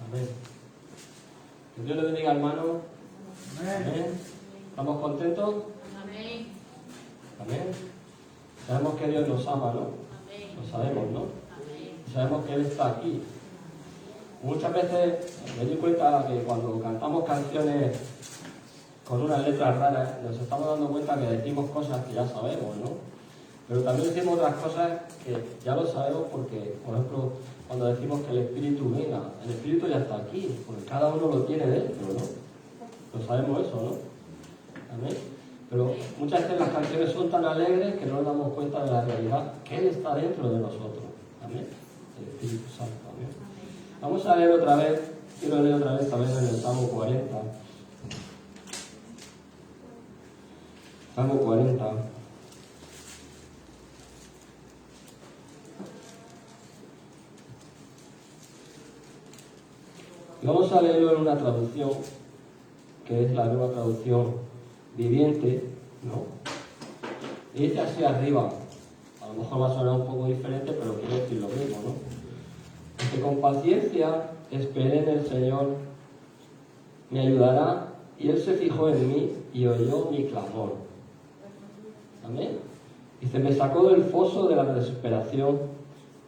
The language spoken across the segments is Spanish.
Amén. Que Dios le bendiga, hermano. Amén. ¿Estamos contentos? Amén. Amén. Sabemos que Dios nos ama, ¿no? Amén. Lo sabemos, ¿no? Amén. Sabemos que Él está aquí. Muchas veces me doy cuenta que cuando cantamos canciones con unas letras raras, nos estamos dando cuenta que decimos cosas que ya sabemos, ¿no? Pero también decimos otras cosas que ya lo sabemos porque, por ejemplo, cuando decimos que el Espíritu venga, el Espíritu ya está aquí, porque cada uno lo tiene dentro, ¿no? Lo sabemos eso, ¿no? Amén. Pero muchas veces las canciones son tan alegres que no nos damos cuenta de la realidad que Él está dentro de nosotros. Amén. El Espíritu Santo. Amén. Vamos a leer otra vez, quiero leer otra vez también en el Salmo 40. Salmo 40. Y vamos a leerlo en una traducción, que es la nueva traducción viviente, ¿no? Y dice así arriba, a lo mejor va a sonar un poco diferente, pero quiero decir lo mismo, ¿no? Que con paciencia esperé en el Señor, me ayudará, y Él se fijó en mí y oyó mi clamor. Amén. Dice, me sacó del foso de la desesperación,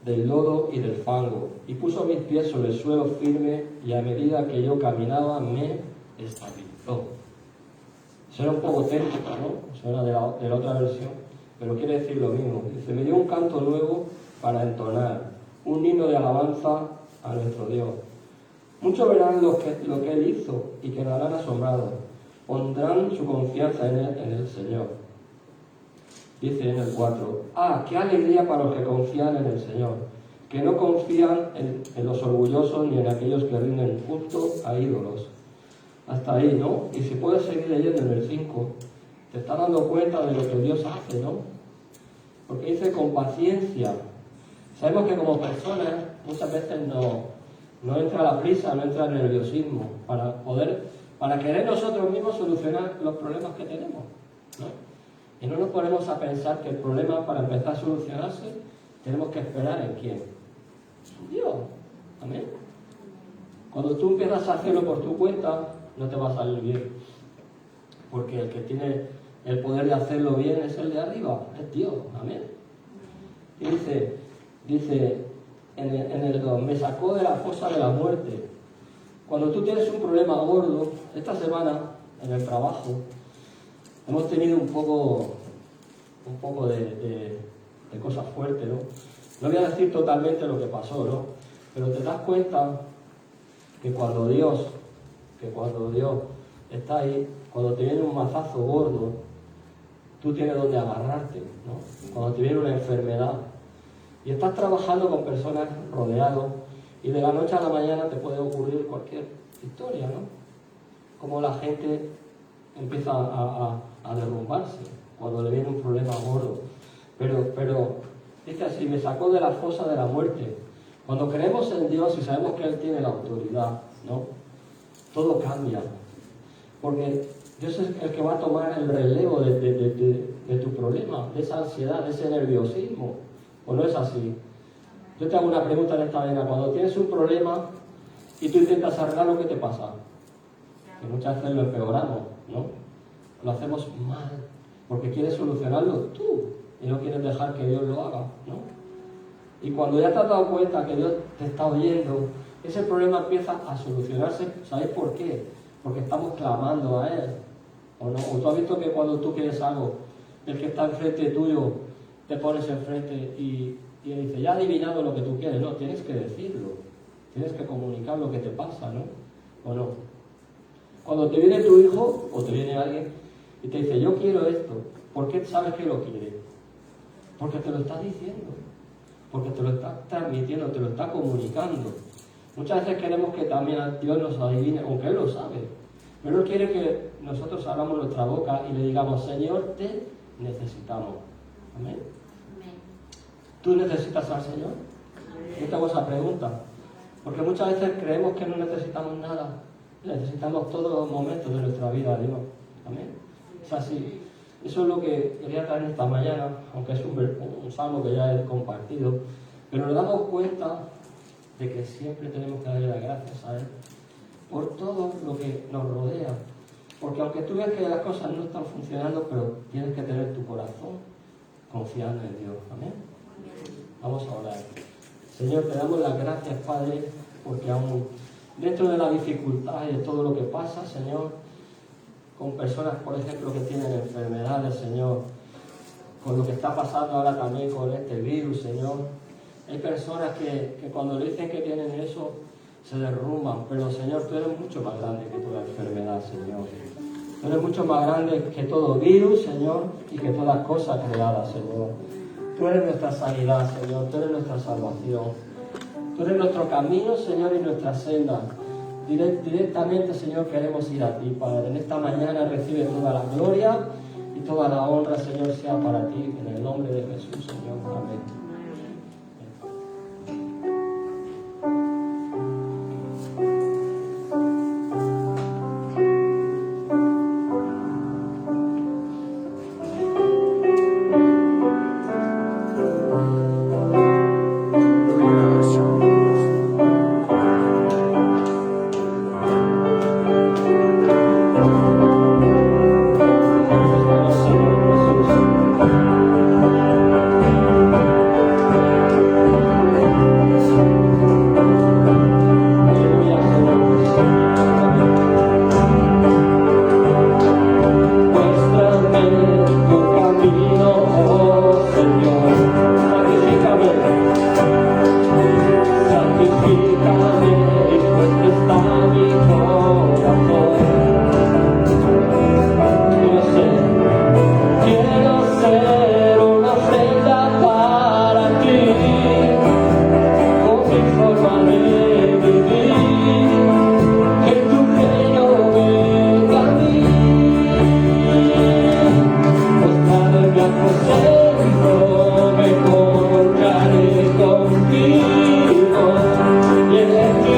del lodo y del fango, y puso mis pies sobre el suelo firme, y a medida que yo caminaba me estabilizó. Suena un poco técnica, ¿no? Suena de la otra versión, pero quiere decir lo mismo. Dice, me dio un canto nuevo para entonar, un himno de alabanza a nuestro Dios. Muchos verán lo que Él hizo y quedarán asombrados. Pondrán su confianza en el Señor. Dice en el 4, qué alegría para los que confían en el Señor, que no confían en los orgullosos ni en aquellos que rinden culto a ídolos. Hasta ahí, ¿no? Y si puedes seguir leyendo en el 5, te estás dando cuenta de lo que Dios hace, ¿no? Porque dice con paciencia. Sabemos que como personas muchas veces no entra la prisa, no entra el nerviosismo para querer nosotros mismos solucionar los problemas que tenemos, ¿no? Y no nos ponemos a pensar que el problema, para empezar a solucionarse, tenemos que esperar en quién. En Dios. Amén. Cuando tú empiezas a hacerlo por tu cuenta, no te va a salir bien. Porque el que tiene el poder de hacerlo bien es el de arriba, es Dios. Amén. Y dice en el 2, me sacó de la fosa de la muerte. Cuando tú tienes un problema gordo, esta semana en el trabajo, hemos tenido un poco de cosas fuertes, ¿no? No voy a decir totalmente lo que pasó, ¿no? Pero te das cuenta que cuando Dios está ahí, cuando te viene un mazazo gordo, tú tienes donde agarrarte, ¿no? Cuando te viene una enfermedad y estás trabajando con personas rodeados y de la noche a la mañana te puede ocurrir cualquier historia, ¿no? Como la gente empieza a derrumbarse cuando le viene un problema gordo. Pero dice así, me sacó de la fosa de la muerte. Cuando creemos en Dios y sabemos que Él tiene la autoridad, ¿no? Todo cambia. Porque Dios es el que va a tomar el relevo de tu problema, de esa ansiedad, de ese nerviosismo. ¿O no es así? Yo te hago una pregunta en esta manera. Cuando tienes un problema y tú intentas arreglarlo, ¿qué te pasa? Que muchas veces lo empeoramos, ¿no? Lo hacemos mal, porque quieres solucionarlo tú y no quieres dejar que Dios lo haga, ¿no? Y cuando ya te has dado cuenta que Dios te está oyendo, ese problema empieza a solucionarse. ¿Sabes por qué? Porque estamos clamando a Él, ¿o no? O tú has visto que cuando tú quieres algo, el que está enfrente tuyo, te pones enfrente y dice, ya he adivinado lo que tú quieres. No, tienes que decirlo, tienes que comunicar lo que te pasa, ¿no? ¿O no? Cuando te viene tu hijo o te viene alguien y te dice, yo quiero esto, ¿por qué sabes que lo quiere? Porque te lo está diciendo, porque te lo está transmitiendo, te lo está comunicando. Muchas veces queremos que también Dios nos adivine, aunque Él lo sabe, pero Él quiere que nosotros abramos nuestra boca y le digamos, Señor, te necesitamos. Amén. ¿Tú necesitas al Señor? Yo te hago esa pregunta, porque muchas veces creemos que no necesitamos nada. Necesitamos todos los momentos de nuestra vida a Dios. Amén. Es así. Eso es lo que quería traer esta mañana, aunque es un salmo que ya he compartido. Pero nos damos cuenta de que siempre tenemos que darle las gracias a Él por todo lo que nos rodea. Porque aunque tú ves que las cosas no están funcionando, pero tienes que tener tu corazón confiando en Dios. Amén. Vamos a orar. Señor, te damos las gracias, Padre, porque aún dentro de la dificultad y de todo lo que pasa, Señor, con personas, por ejemplo, que tienen enfermedades, Señor, con lo que está pasando ahora también con este virus, Señor, hay personas que cuando le dicen que tienen eso, se derrumban, pero Señor, tú eres mucho más grande que toda enfermedad, Señor. Tú eres mucho más grande que todo virus, Señor, y que todas cosas creadas, Señor. Tú eres nuestra sanidad, Señor, tú eres nuestra salvación. Tú eres nuestro camino, Señor, y nuestra senda. Directamente, Señor, queremos ir a ti, Padre. En esta mañana recibe toda la gloria y toda la honra, Señor, sea para ti. En el nombre de Jesús, Señor. Amén. Me encontraré contigo y en ti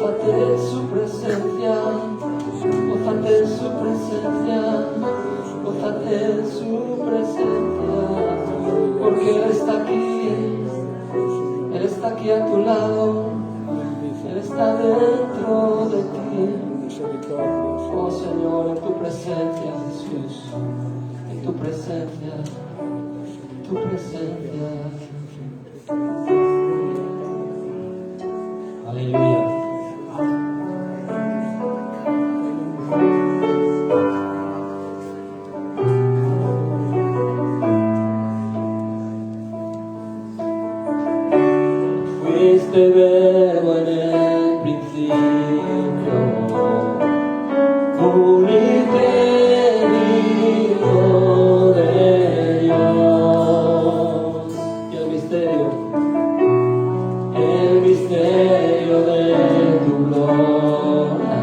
gózate en su presencia, gózate en su presencia, gózate en su presencia, porque Él está aquí a tu lado, Él está dentro de ti. Oh Señor, en tu presencia, Jesús, en tu presencia, tu presencia. Aleluya. Fuiste verbo en el principio, unigénito de Dios. Y el misterio de tu gloria,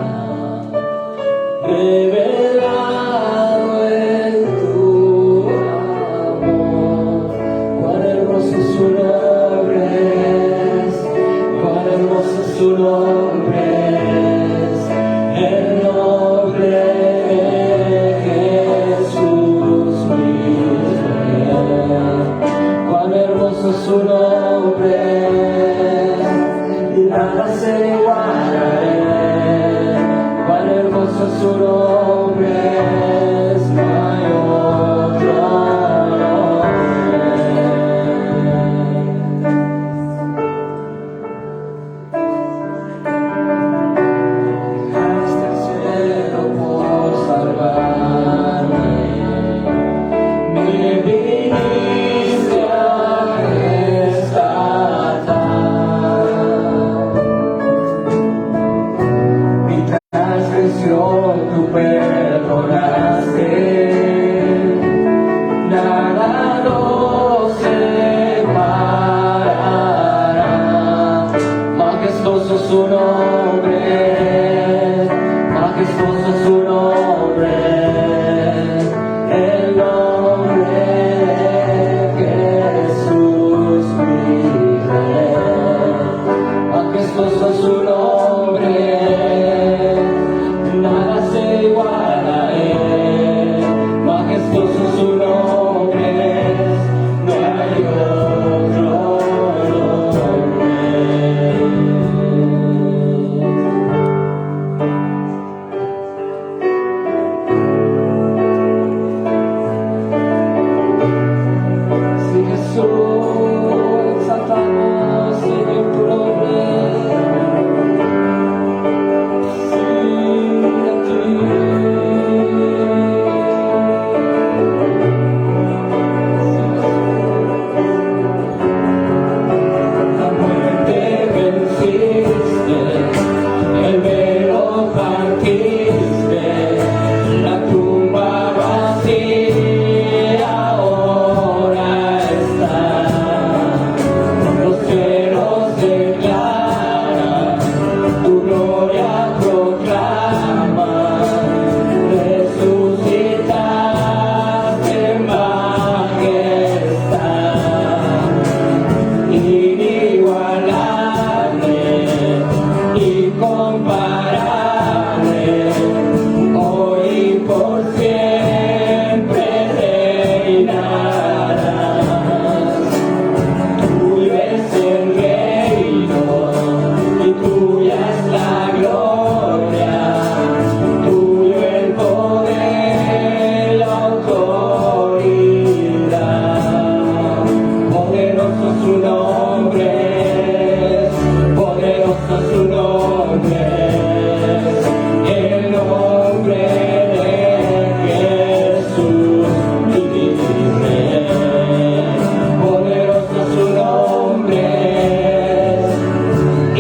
revelado en tu amor. Cuán hermoso su nombre es, cuán hermoso su nombre es, el nombre de Jesús mi Rey. Cuán hermoso su nombre es, y nada se iguala a él. Cuán hermoso su nombre es, no hay otro nombre. Dejaste el cielo por salvarme, me viniste a rescatar. Mi transgresión tú perdonaste, nada nos separará. Majestuoso su nombre, majestuoso su nombre, el nombre de Jesús mi Rey. Majestuoso su nombre, nada se iguala a él. Majestuoso su nombre, no hay otro nombre. Si Jesús, exaltamos, Señor, tu nombre. Sí, a ti. La muerte venciste, el velo partiste, la tumba vacía ahora está. Los cielos declaran, tu gloria proclaman, resucitaste en majestad. Inigualable, incomparable, hoy y por siempre reinarás. Tuyo es el reino y tuya es la gloria, tuyo el poder, la autoridad. Poderoso su nombre es, poderoso su nombre es, el nombre de Jesús mi Rey. Poderoso su nombre es,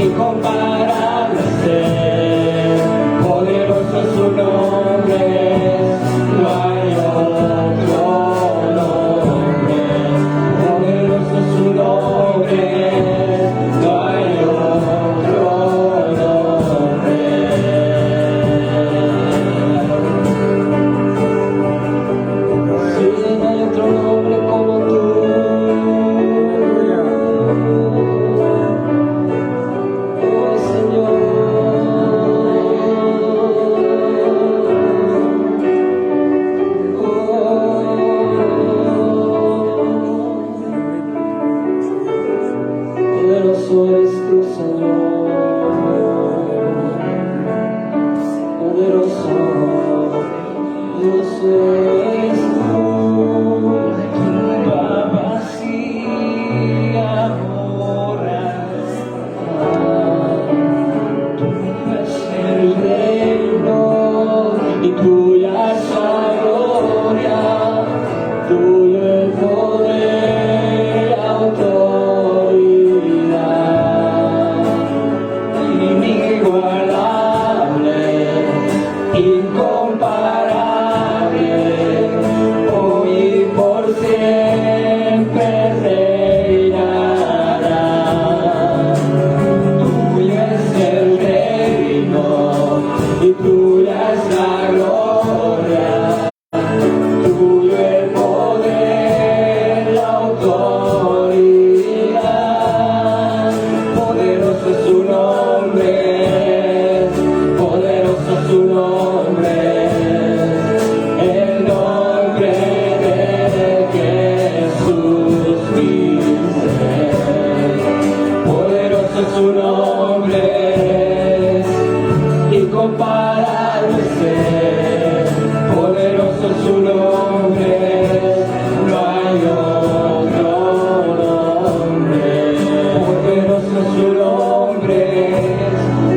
incomparable ser. Poderoso su nombre es, no hay otro nombre. Poderoso su nombre es, no hay otro nombre. Si no hay otro nombre como tú. Oh, Señor.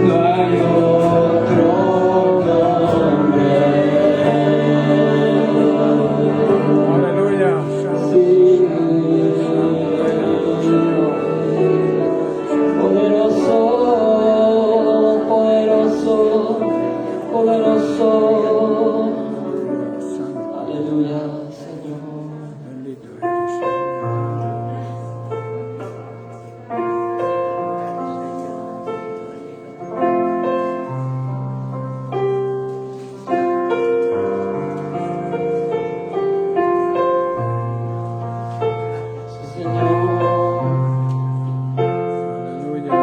no hay otro nombre. Aleluya. Sí. Poderoso, poderoso, poderoso. Aleluya, Señor. Bendito eres. Sí, Señor. Aleluya.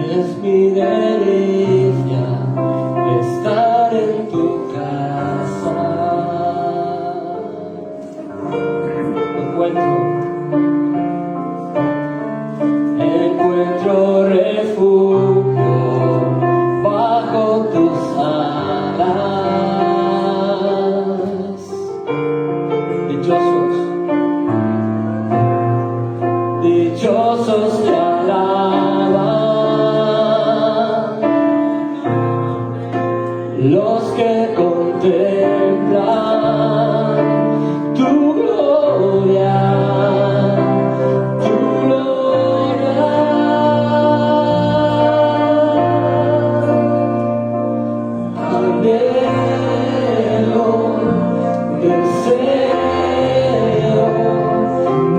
Es mi delicia estar en tu casa. Encuentro refugio bajo tus alas. Dichosos te alaban los que contemplan tu gloria, tu gloria. Anhelo, deseo,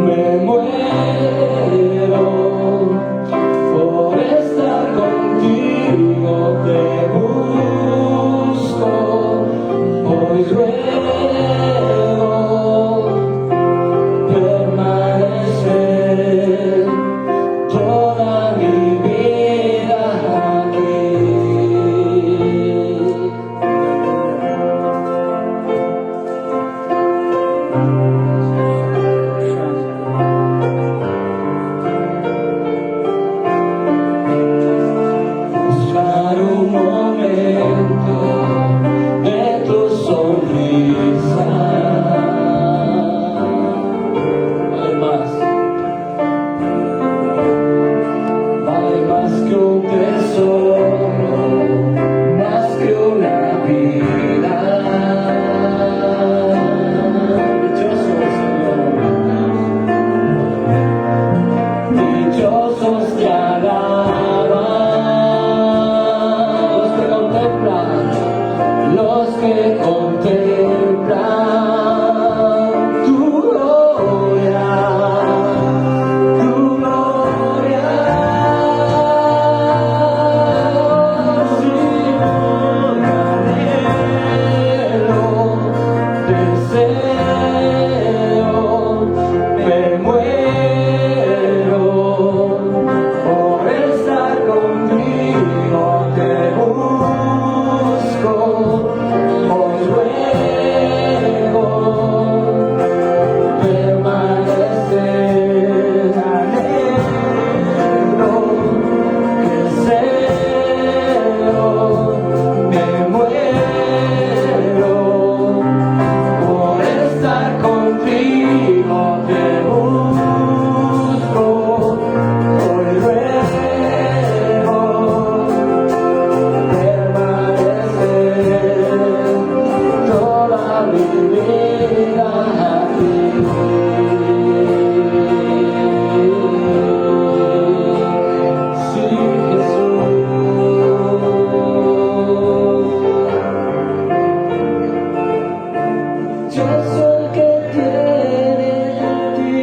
me muero por estar contigo, te busco, hoy ruego permanecer toda mi vida aquí. Buscar un momento de tu sonrisa. Vale más que un tesoro, más que una vida. Dichosos, Señor. Dichosos que alaban los que contemplan, los que contemplan tu gloria, tu gloria. Sí, anhelo, deseo, me muero por estar contigo, te busco, hoy ruego permanecer. Anhelo, deseo, me muero por estar contigo, te busco, hoy ruego permanecer toda mi vida aquí. Sí, Jesús. Yo soy el que tiene en ti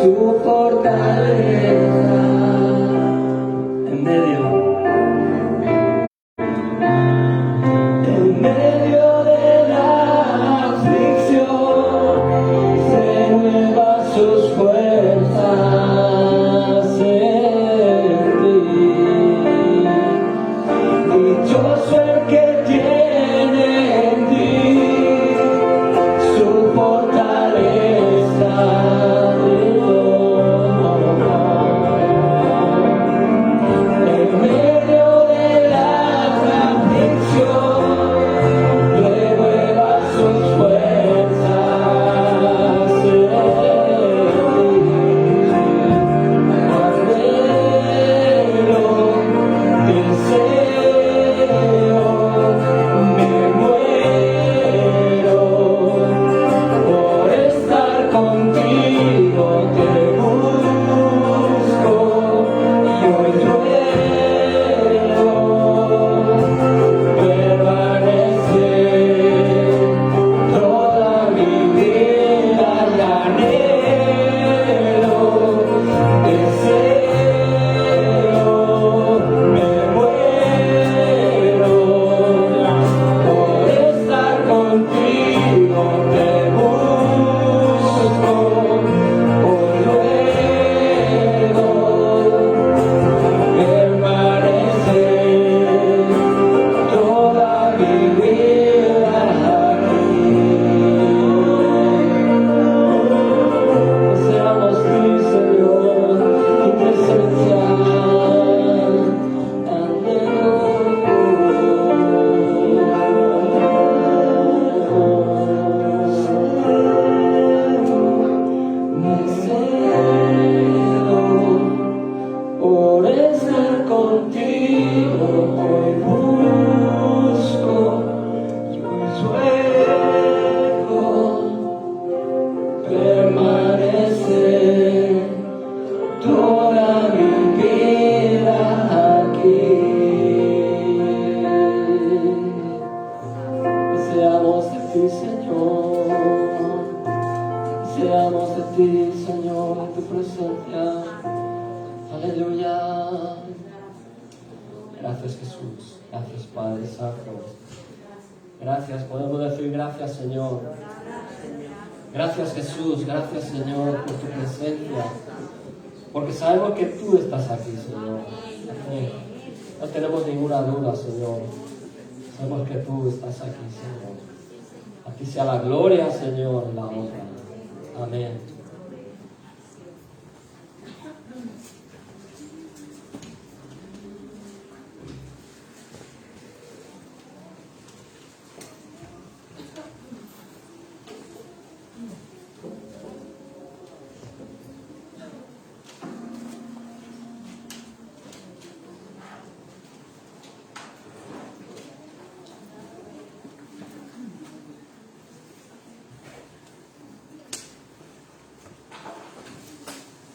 su fortaleza. En medio de la aflicción, se nuevan sus fuerzas en ti. Dichoso el que tiene en ti corazón. Seamos de ti, Señor, en tu presencia. Aleluya. Gracias, Jesús. Gracias, Padre Santo. Gracias, podemos decir gracias, Señor. Gracias, Jesús. Gracias, Señor, por tu presencia. Porque sabemos que tú estás aquí, Señor. No tenemos ninguna duda, Señor. Sabemos que tú estás aquí, Señor. A ti sea la gloria, Señor, y la honra. Amén.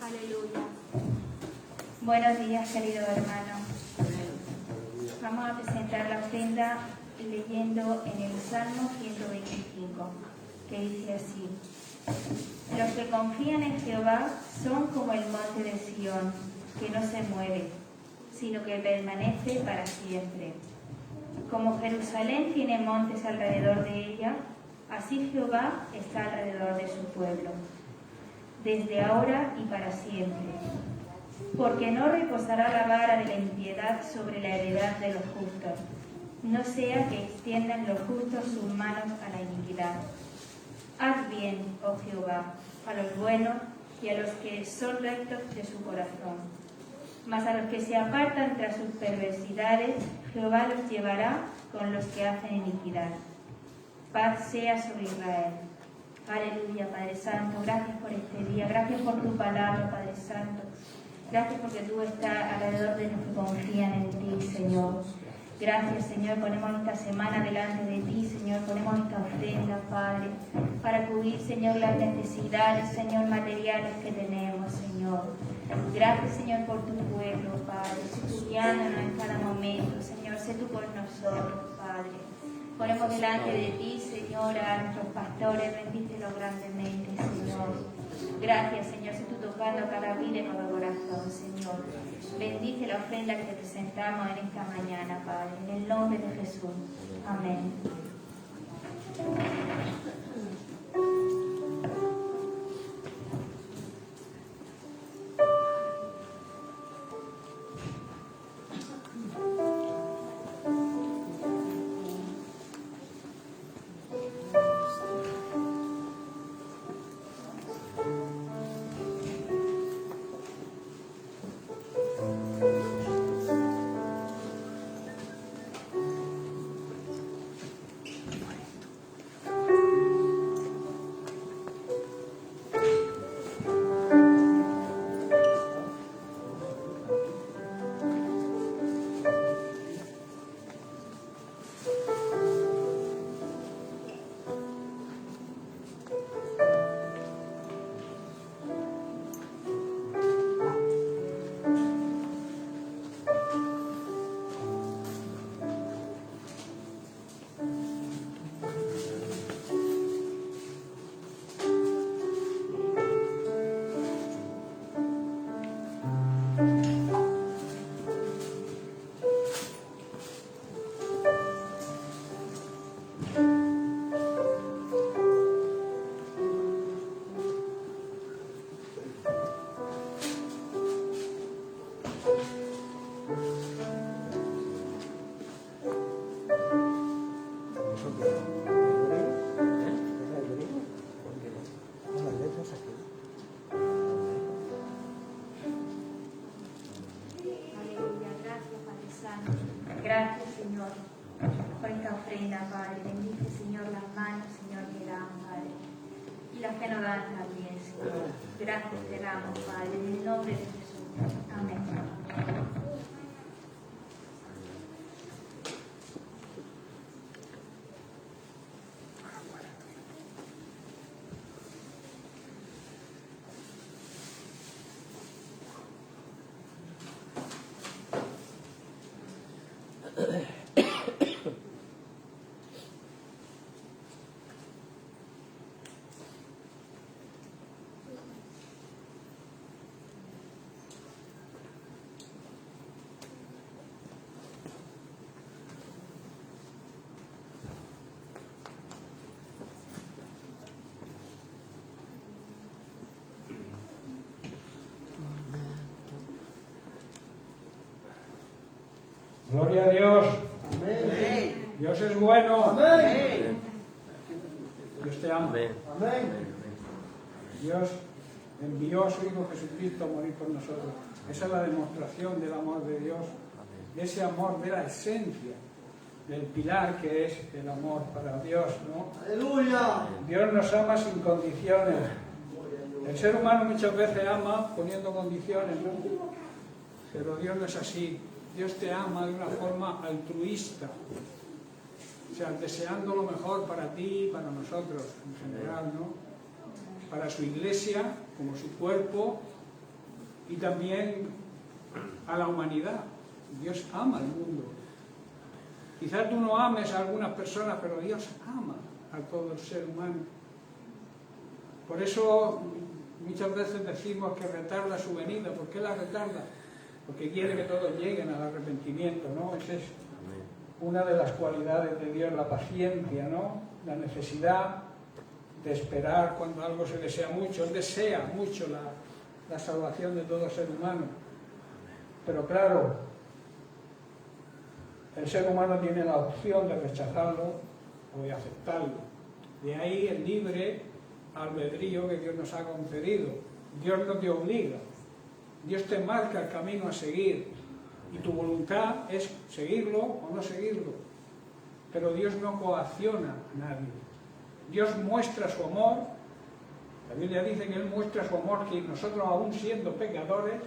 Aleluya. Buenos días, queridos hermanos. Vamos a presentar la ofrenda leyendo en el Salmo 125, que dice así: Los que confían en Jehová son como el monte de Sión, que no se mueve, sino que permanece para siempre. Como Jerusalén tiene montes alrededor de ella, así Jehová está alrededor de su pueblo, desde ahora y para siempre. Porque no reposará la vara de la impiedad sobre la heredad de los justos, no sea que extiendan los justos sus manos a la iniquidad. Haz bien, oh Jehová, a los buenos y a los que son rectos de su corazón. Mas a los que se apartan tras sus perversidades, Jehová los llevará con los que hacen iniquidad. Paz sea sobre Israel. Aleluya, Padre Santo, gracias por este día, gracias por tu palabra, Padre Santo. Gracias porque tú estás alrededor de los que confían en ti, Señor. Gracias, Señor, ponemos esta semana delante de ti, Señor, ponemos esta ofrenda, Padre, para cubrir, Señor, las necesidades, Señor, materiales que tenemos, Señor. Gracias, Señor, por tu pueblo, Padre. Sé tú guiándonos en cada momento, Señor, sé tú por nosotros, Padre. Ponemos delante de ti, Señor, a nuestros pastores, bendícelos grandemente, Señor. Gracias, Señor, sé tú tocando cada vida y cada corazón, Señor. Bendice la ofrenda que te presentamos en esta mañana, Padre, en el nombre de Jesús. Amén. Gracias, Señor, por esta ofrenda, Padre. Bendice, Señor, las manos, Señor, que dan, Padre. Y las que no dan también, Señor. Gracias te damos, Padre, en el nombre de Jesús. Amén. Gloria a Dios. Amén. Dios es bueno. Amén. Dios te ama. Amén. Dios envió a su Hijo Jesucristo a morir por nosotros. Esa es la demostración del amor de Dios, de ese amor, de la esencia, del pilar que es el amor para Dios, ¿no? Aleluya. Dios nos ama sin condiciones. El ser humano muchas veces ama poniendo condiciones, ¿no? Pero Dios no es así. Dios te ama de una forma altruista, o sea, deseando lo mejor para ti y para nosotros en general, ¿no? Para su iglesia, como su cuerpo, y también a la humanidad. Dios ama al mundo. Quizás tú no ames a algunas personas, pero Dios ama a todo el ser humano. Por eso muchas veces decimos que retarda su venida. ¿Por qué la retarda? Porque quiere que todos lleguen al arrepentimiento, ¿no? Esa es una de las cualidades de Dios, la paciencia, ¿no? La necesidad de esperar cuando algo se desea mucho. Él desea mucho la salvación de todo ser humano. Pero claro, el ser humano tiene la opción de rechazarlo o de aceptarlo. De ahí el libre albedrío que Dios nos ha concedido. Dios no te obliga. Dios te marca el camino a seguir. Y tu voluntad es seguirlo o no seguirlo. Pero Dios no coacciona a nadie. Dios muestra su amor. La Biblia dice que Él muestra su amor, que nosotros aún siendo pecadores,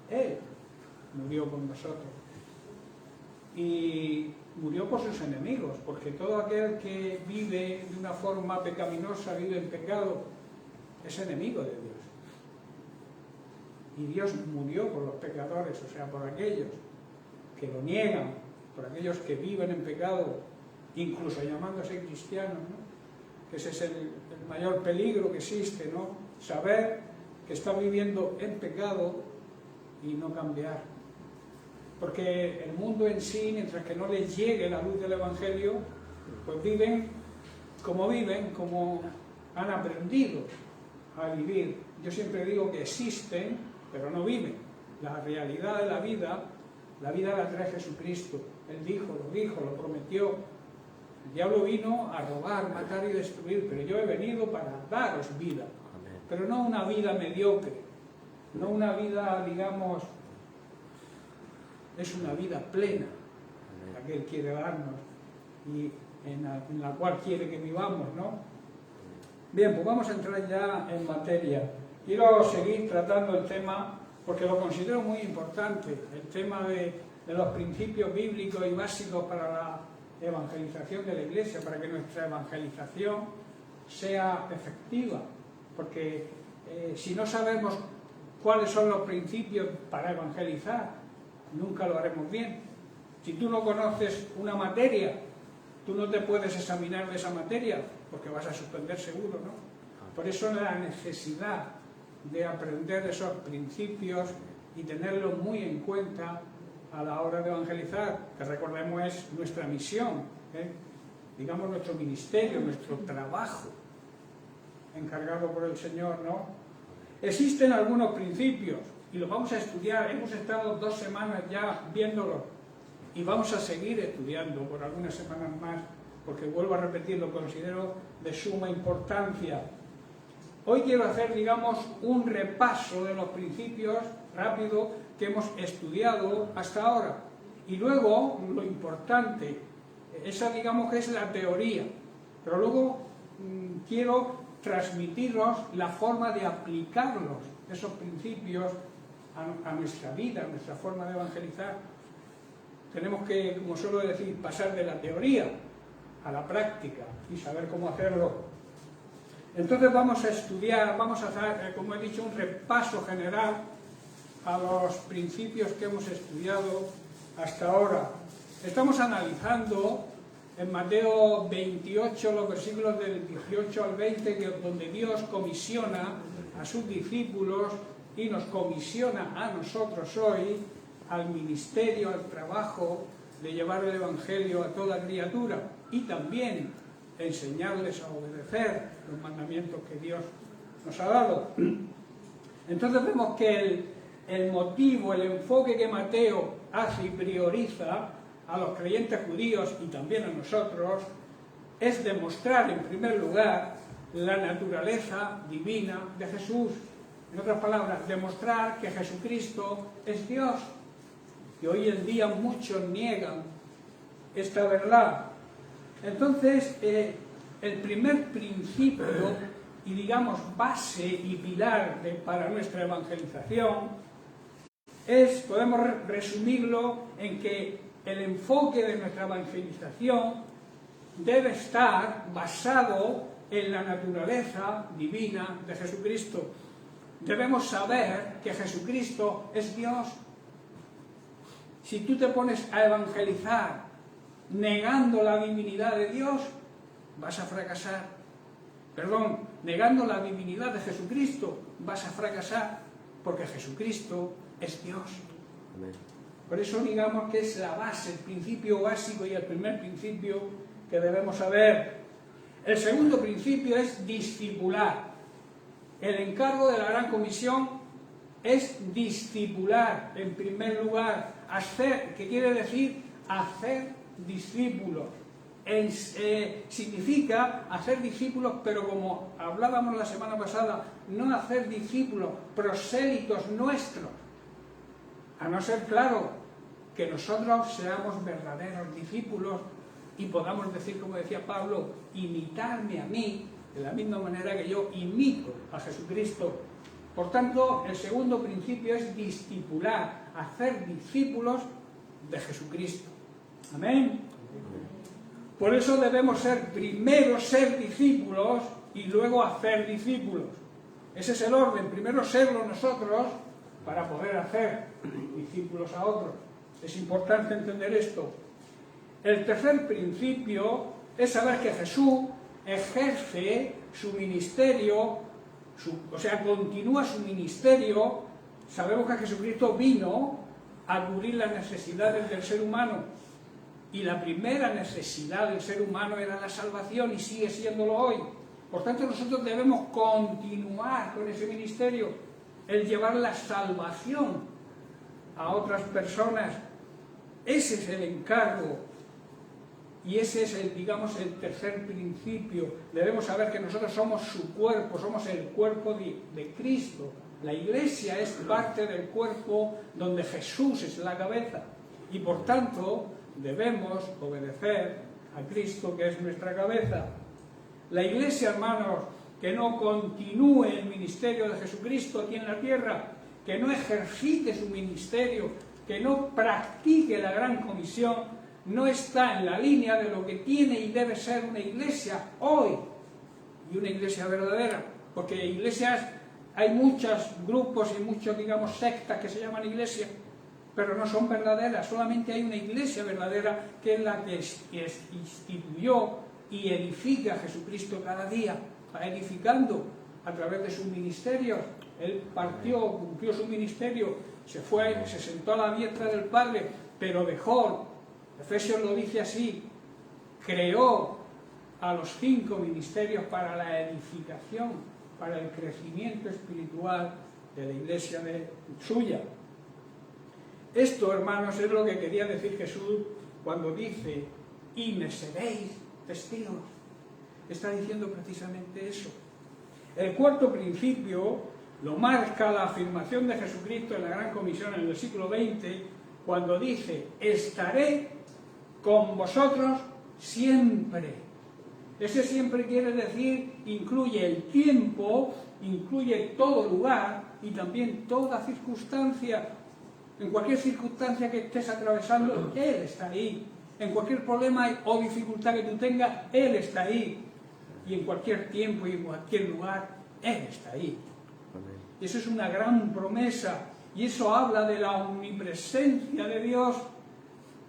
Él murió por nosotros. Y murió por sus enemigos, porque todo aquel que vive de una forma pecaminosa, vive en pecado, es enemigo de Dios. Y Dios murió por los pecadores, o sea, por aquellos que lo niegan, por aquellos que viven en pecado, incluso llamándose cristianos, ¿no? Que ese es el mayor peligro que existe, ¿no? Saber que están viviendo en pecado y no cambiar. Porque el mundo en sí, mientras que no les llegue la luz del Evangelio, pues viven, como han aprendido a vivir. Yo siempre digo que existen, pero no viven. La realidad de la vida la trae Jesucristo. Él dijo, lo prometió. El diablo vino a robar, matar y destruir, pero yo he venido para daros vida. Pero no una vida mediocre, no una vida, digamos, es una vida plena, la que Él quiere darnos y en la cual quiere que vivamos, ¿no? Bien, pues vamos a entrar ya en materia. Quiero seguir tratando el tema, porque lo considero muy importante, el tema de los principios bíblicos y básicos para la evangelización de la Iglesia, para que nuestra evangelización sea efectiva, porque si no sabemos cuáles son los principios para evangelizar, nunca lo haremos bien. Si tú no conoces una materia, tú no te puedes examinar de esa materia, porque vas a suspender seguro, ¿no? Por eso la necesidad de aprender esos principios y tenerlos muy en cuenta a la hora de evangelizar, que recordemos es nuestra misión, digamos nuestro ministerio, nuestro trabajo encargado por el Señor, ¿no? Existen algunos principios y los vamos a estudiar. Hemos estado 2 semanas ya viéndolos y vamos a seguir estudiando por algunas semanas más, porque vuelvo a repetir, lo considero de suma importancia. Hoy quiero hacer, digamos, un repaso de los principios rápido que hemos estudiado hasta ahora. Y luego, lo importante, esa digamos que es la teoría, pero luego quiero transmitiros la forma de aplicarlos, esos principios, a nuestra vida, a nuestra forma de evangelizar. Tenemos que, como suelo decir, pasar de la teoría a la práctica y saber cómo hacerlo. Entonces vamos a estudiar, vamos a hacer, como he dicho, un repaso general a los principios que hemos estudiado hasta ahora. Estamos analizando en Mateo 28 los versículos del 18 al 20, donde Dios comisiona a sus discípulos y nos comisiona a nosotros hoy al ministerio, al trabajo de llevar el Evangelio a toda criatura y también enseñarles a obedecer los mandamientos que Dios nos ha dado. Entonces vemos que el motivo, el enfoque que Mateo hace y prioriza a los creyentes judíos y también a nosotros, es demostrar en primer lugar la naturaleza divina de Jesús. En otras palabras, demostrar que Jesucristo es Dios. Y hoy en día muchos niegan esta verdad. Entonces, el primer principio y digamos base y pilar para nuestra evangelización podemos resumirlo en que el enfoque de nuestra evangelización debe estar basado en la naturaleza divina de Jesucristo. Debemos saber que Jesucristo es Dios. Si tú te pones a evangelizar negando la divinidad de Dios, vas a fracasar. Perdón, negando la divinidad de Jesucristo, vas a fracasar, porque Jesucristo es Dios. Amén. Por eso digamos que es la base, el principio básico y el primer principio que debemos saber. El segundo principio es discipular. El encargo de la Gran Comisión es discipular, en primer lugar, hacer, que quiere decir hacer discípulos. Significa hacer discípulos, pero como hablábamos la semana pasada, no hacer discípulos, prosélitos nuestros, a no ser, claro, que nosotros seamos verdaderos discípulos y podamos decir, como decía Pablo, imitarme a mí, de la misma manera que yo imito a Jesucristo. Por tanto, el segundo principio es discipular, hacer discípulos de Jesucristo. Amén. Por eso debemos primero ser discípulos y luego hacer discípulos. Ese es el orden, primero serlo nosotros para poder hacer discípulos a otros. Es importante entender esto. El tercer principio es saber que Jesús ejerce su ministerio, continúa su ministerio. Sabemos que Jesucristo vino a cubrir las necesidades del ser humano. Y la primera necesidad del ser humano era la salvación y sigue siéndolo hoy. Por tanto, nosotros debemos continuar con ese ministerio, el llevar la salvación a otras personas. Ese es el encargo y ese es el tercer principio. Debemos saber que nosotros somos su cuerpo, somos el cuerpo de Cristo. La Iglesia es parte del cuerpo donde Jesús es la cabeza y por tanto debemos obedecer a Cristo, que es nuestra cabeza. La Iglesia, hermanos, que no continúe el ministerio de Jesucristo aquí en la tierra, que no ejercite su ministerio, que no practique la Gran Comisión, no está en la línea de lo que tiene y debe ser una iglesia hoy, y una iglesia verdadera, porque iglesias, hay muchos grupos y muchos, sectas que se llaman iglesias, pero no son verdaderas. Solamente hay una iglesia verdadera, que es la que instituyó y edifica a Jesucristo cada día, va edificando a través de sus ministerios. Él cumplió su ministerio, se fue, se sentó a la diestra del Padre, pero dejó, Efesios lo dice así, creó a los 5 ministerios para la edificación, para el crecimiento espiritual de la iglesia suya. Esto, hermanos, es lo que quería decir Jesús cuando dice, y me seréis testigos. Está diciendo precisamente eso. El cuarto principio lo marca la afirmación de Jesucristo en la Gran Comisión en el versículo 20, cuando dice, estaré con vosotros siempre. Ese siempre quiere decir, incluye el tiempo, incluye todo lugar y también toda circunstancia. En cualquier circunstancia que estés atravesando, Él está ahí. En cualquier problema o dificultad que tú tengas, Él está ahí. Y en cualquier tiempo y en cualquier lugar, Él está ahí. Y eso es una gran promesa. Y eso habla de la omnipresencia de Dios.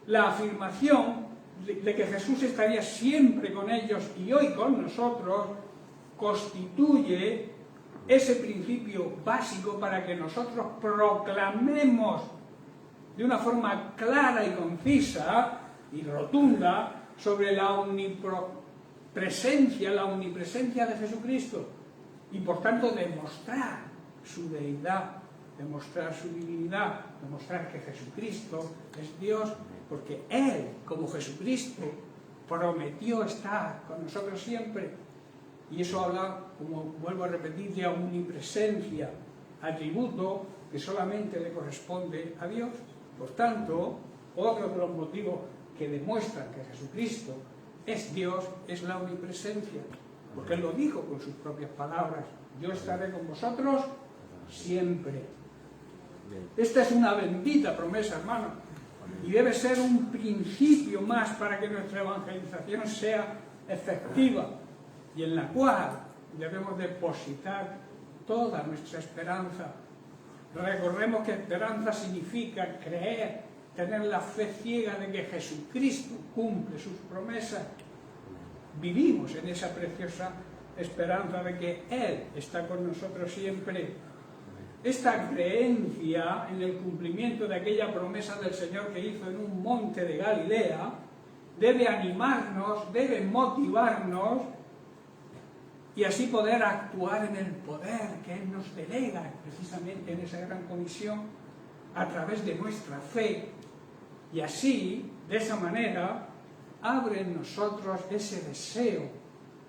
La afirmación de que Jesús estaría siempre con ellos y hoy con nosotros, constituye ese principio básico para que nosotros proclamemos de una forma clara y concisa y rotunda sobre la omnipresencia de Jesucristo y por tanto demostrar su deidad demostrar su divinidad, demostrar que Jesucristo es Dios, porque Él, como Jesucristo, prometió estar con nosotros siempre. Y eso habla, como vuelvo a repetir, de omnipresencia, atributo que solamente le corresponde a Dios. Por tanto, otro de los motivos que demuestran que Jesucristo es Dios es la omnipresencia, porque Él lo dijo con sus propias palabras: yo estaré con vosotros siempre. Esta es una bendita promesa, hermano, y debe ser un principio más para que nuestra evangelización sea efectiva, y en la cual debemos depositar toda nuestra esperanza. Recordemos que esperanza significa creer, tener la fe ciega de que Jesucristo cumple sus promesas. Vivimos en esa preciosa esperanza de que Él está con nosotros siempre. Esta creencia en el cumplimiento de aquella promesa del Señor que hizo en un monte de Galilea debe animarnos, debe motivarnos, y así poder actuar en el poder que Él nos delega precisamente en esa gran comisión a través de nuestra fe. Y así, de esa manera, abre en nosotros ese deseo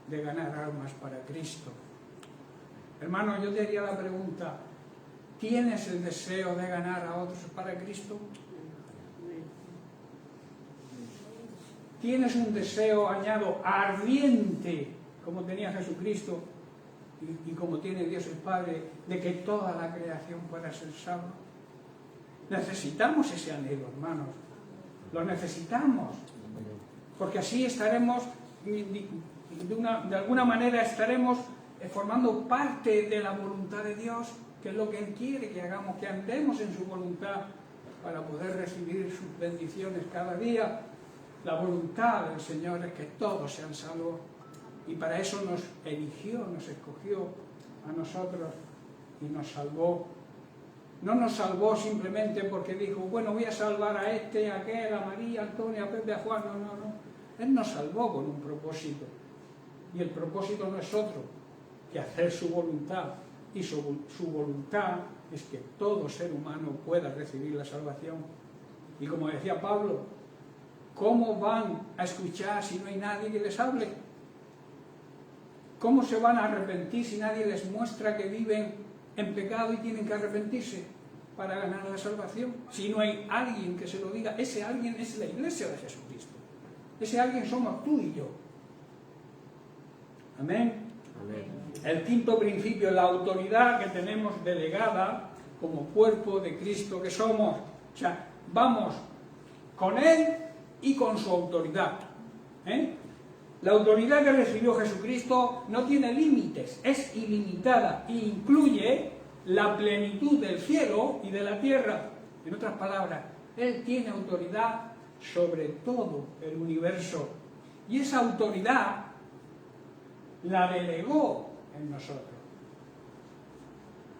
de ganar almas para Cristo. Hermano, yo te haría la pregunta: ¿tienes el deseo de ganar a otros para Cristo? ¿Tienes un deseo, añado, ardiente, como tenía Jesucristo y como tiene Dios el Padre, de que toda la creación pueda ser salva? Necesitamos ese anhelo, hermanos. Lo necesitamos, porque así estaremos, de alguna manera estaremos formando parte de la voluntad de Dios, que es lo que Él quiere que hagamos, que andemos en su voluntad para poder recibir sus bendiciones cada día. La voluntad del Señor es que todos sean salvos, y para eso nos eligió, nos escogió a nosotros y nos salvó. No nos salvó simplemente porque dijo: bueno, voy a salvar a este, a aquel, a María, a Antonio, a Pepe, a Juan. No. Él nos salvó con un propósito, y el propósito no es otro que hacer su voluntad, y su voluntad es que todo ser humano pueda recibir la salvación. Y como decía Pablo, ¿cómo van a escuchar si no hay nadie que les hable? ¿Cómo se van a arrepentir si nadie les muestra que viven en pecado y tienen que arrepentirse para ganar la salvación? Si no hay alguien que se lo diga, ese alguien es la Iglesia de Jesucristo. Ese alguien somos tú y yo. Amén. El quinto principio, la autoridad que tenemos delegada como cuerpo de Cristo que somos. O sea, vamos con Él y con su autoridad. La autoridad que recibió Jesucristo no tiene límites, es ilimitada e incluye la plenitud del cielo y de la tierra. En otras palabras, Él tiene autoridad sobre todo el universo, y esa autoridad la delegó en nosotros.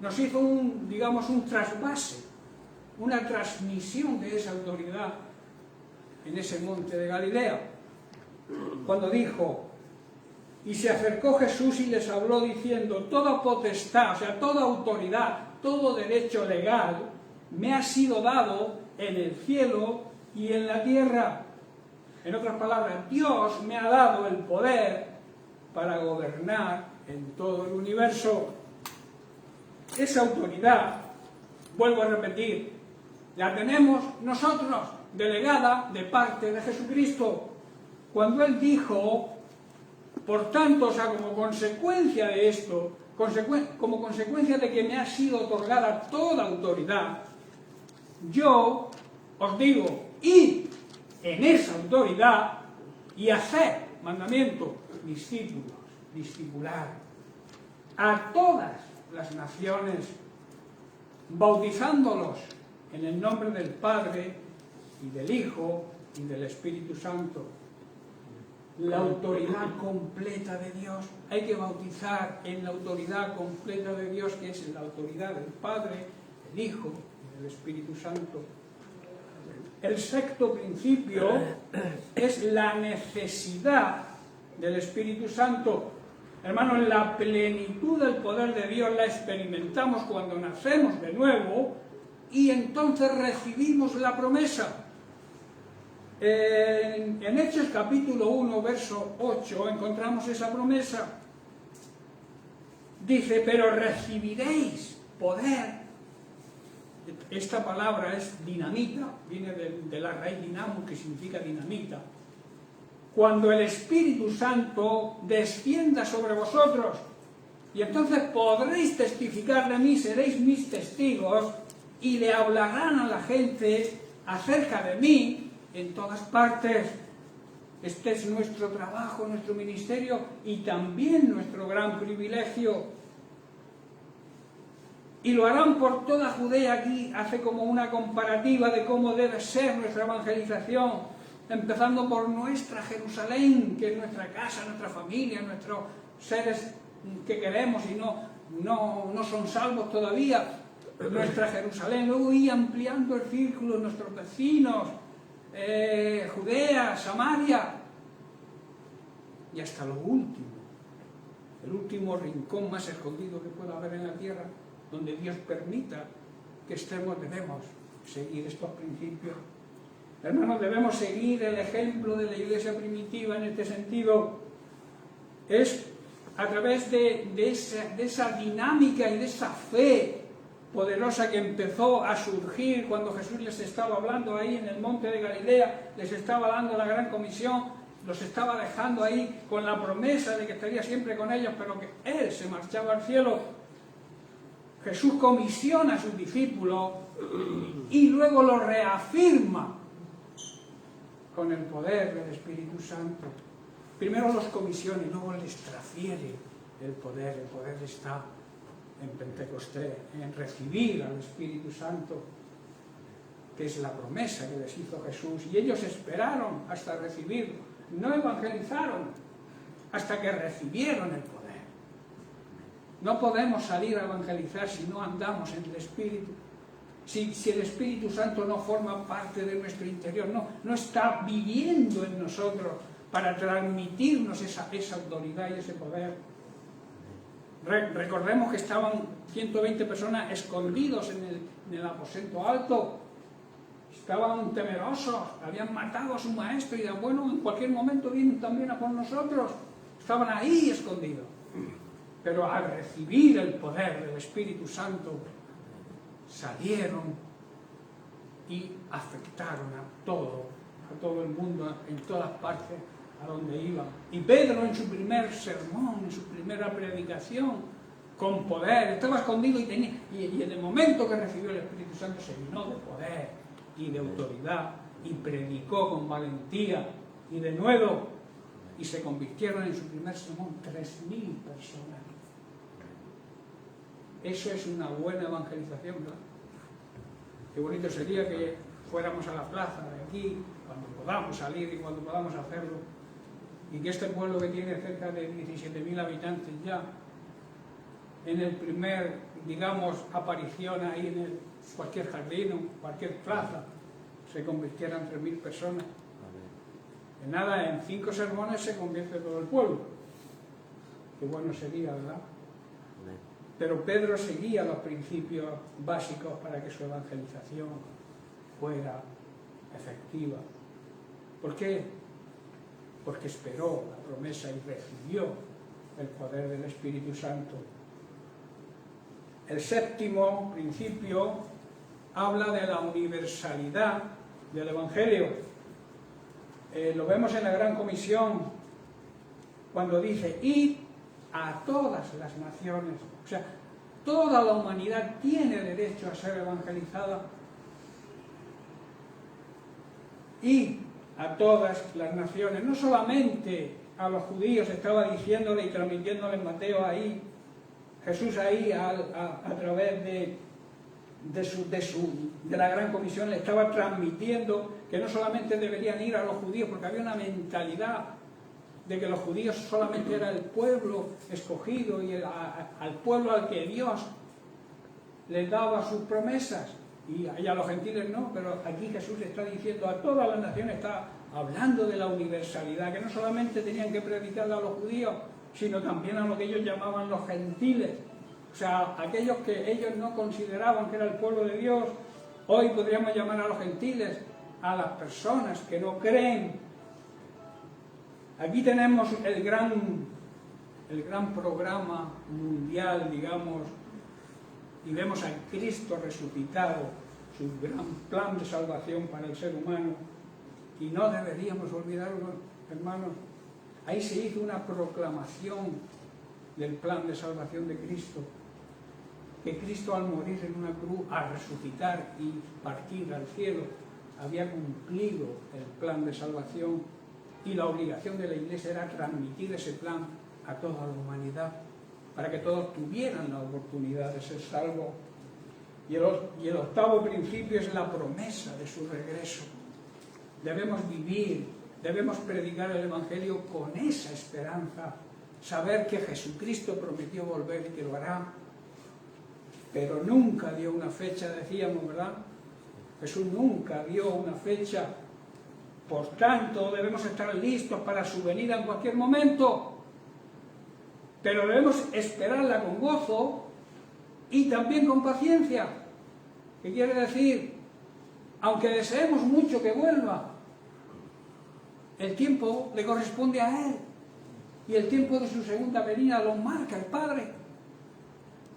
Nos hizo un trasvase, una transmisión de esa autoridad en ese monte de Galilea, cuando dijo: y se acercó Jesús y les habló diciendo: toda potestad, o sea, toda autoridad, todo derecho legal me ha sido dado en el cielo y en la tierra. En otras palabras, Dios me ha dado el poder para gobernar en todo el universo. Esa autoridad, vuelvo a repetir, la tenemos nosotros, delegada de parte de Jesucristo. Cuando Él dijo: por tanto, o sea, como consecuencia de esto, como consecuencia de que me ha sido otorgada toda autoridad, yo os digo: id en esa autoridad y haced, mandamiento, discipular a todas las naciones, bautizándolos en el nombre del Padre y del Hijo y del Espíritu Santo. La autoridad completa de Dios. Hay que bautizar en la autoridad completa de Dios, que es la autoridad del Padre, del Hijo y del Espíritu Santo. El sexto principio es la necesidad del Espíritu Santo. Hermanos, la plenitud del poder de Dios la experimentamos cuando nacemos de nuevo y entonces recibimos la promesa. En Hechos capítulo 1, verso 8, encontramos esa promesa. Dice, pero recibiréis poder. Esta palabra es dinamita, viene de la raíz dinamo, que significa dinamita. Cuando el Espíritu Santo descienda sobre vosotros, y entonces podréis testificar de mí, seréis mis testigos, y le hablarán a la gente acerca de mí en todas partes. Este es nuestro trabajo, nuestro ministerio y también nuestro gran privilegio. Y lo harán por toda Judea. Aquí hace como una comparativa de cómo debe ser nuestra evangelización, empezando por nuestra Jerusalén, que es nuestra casa, nuestra familia, nuestros seres que queremos y no son salvos todavía, nuestra Jerusalén, luego ir ampliando el círculo, nuestros vecinos, Judea, Samaria, y hasta lo último, el último rincón más escondido que pueda haber en la tierra, donde Dios permita que estemos, debemos seguir estos principios. Hermanos, debemos seguir el ejemplo de la iglesia primitiva en este sentido. Es a través de esa dinámica y de esa fe poderosa que empezó a surgir cuando Jesús les estaba hablando ahí en el monte de Galilea, les estaba dando la gran comisión, los estaba dejando ahí con la promesa de que estaría siempre con ellos, pero que Él se marchaba al cielo. Jesús comisiona a sus discípulos y luego lo reafirma con el poder del Espíritu Santo. Primero los comisiona y luego les transfiere el poder. El poder está en Pentecostés, en recibir al Espíritu Santo, que es la promesa que les hizo Jesús. Y ellos esperaron hasta recibirlo. No evangelizaron hasta que recibieron el poder. No podemos salir a evangelizar si no andamos en el Espíritu. Si el Espíritu Santo no forma parte de nuestro interior, no está viviendo en nosotros para transmitirnos esa autoridad y ese poder. Recordemos que estaban 120 personas escondidos en el aposento alto. Estaban temerosos, habían matado a su maestro y de bueno, en cualquier momento vienen también a por nosotros. Estaban ahí escondidos. Pero al recibir el poder del Espíritu Santo, salieron y afectaron a todo el mundo, en todas partes a donde iban. Y Pedro en su primer sermón, en su primera predicación, con poder, estaba escondido y en el momento que recibió el Espíritu Santo se llenó de poder y de autoridad y predicó con valentía y de nuevo, y se convirtieron en su primer sermón 3.000 personas. Eso es una buena evangelización, ¿verdad? Qué bonito sería que fuéramos a la plaza de aquí, cuando podamos salir y cuando podamos hacerlo, y que este pueblo que tiene cerca de 17.000 habitantes ya, en el primer, digamos, aparición ahí en cualquier jardín o cualquier plaza, se convirtieran 3.000 personas. En nada, en 5 sermones se convierte todo el pueblo. Qué bueno sería, ¿verdad? Pero Pedro seguía los principios básicos para que su evangelización fuera efectiva. ¿Por qué? Porque esperó la promesa y recibió el poder del Espíritu Santo. El séptimo principio habla de la universalidad del Evangelio. Lo vemos en la Gran Comisión, cuando dice, id a todas las naciones. O sea, toda la humanidad tiene derecho a ser evangelizada. Y a todas las naciones, no solamente a los judíos, estaba diciéndole y transmitiéndole en Mateo ahí, Jesús ahí a través de la Gran Comisión le estaba transmitiendo que no solamente deberían ir a los judíos, porque había una mentalidad de que los judíos solamente era el pueblo escogido y al pueblo al que Dios les daba sus promesas, y a los gentiles no, pero aquí Jesús está diciendo a todas las naciones, está hablando de la universalidad, que no solamente tenían que predicarle a los judíos, sino también a lo que ellos llamaban los gentiles. O sea, aquellos que ellos no consideraban que era el pueblo de Dios. Hoy podríamos llamar a los gentiles, a las personas que no creen. Aquí tenemos el gran programa mundial, digamos, y vemos a Cristo resucitado, su gran plan de salvación para el ser humano. Y no deberíamos olvidarlo, hermanos. Ahí se hizo una proclamación del plan de salvación de Cristo. Que Cristo, al morir en una cruz, al resucitar y partir al cielo, había cumplido el plan de salvación, y la obligación de la Iglesia era transmitir ese plan a toda la humanidad, para que todos tuvieran la oportunidad de ser salvos. Y el octavo principio es la promesa de su regreso. Debemos vivir, debemos predicar el Evangelio con esa esperanza, saber que Jesucristo prometió volver y que lo hará, pero nunca dio una fecha, decíamos, ¿verdad? Jesús nunca dio una fecha. Por tanto, debemos estar listos para su venida en cualquier momento, pero debemos esperarla con gozo y también con paciencia. ¿Qué quiere decir? Aunque deseemos mucho que vuelva, el tiempo le corresponde a Él, y el tiempo de su segunda venida lo marca el Padre.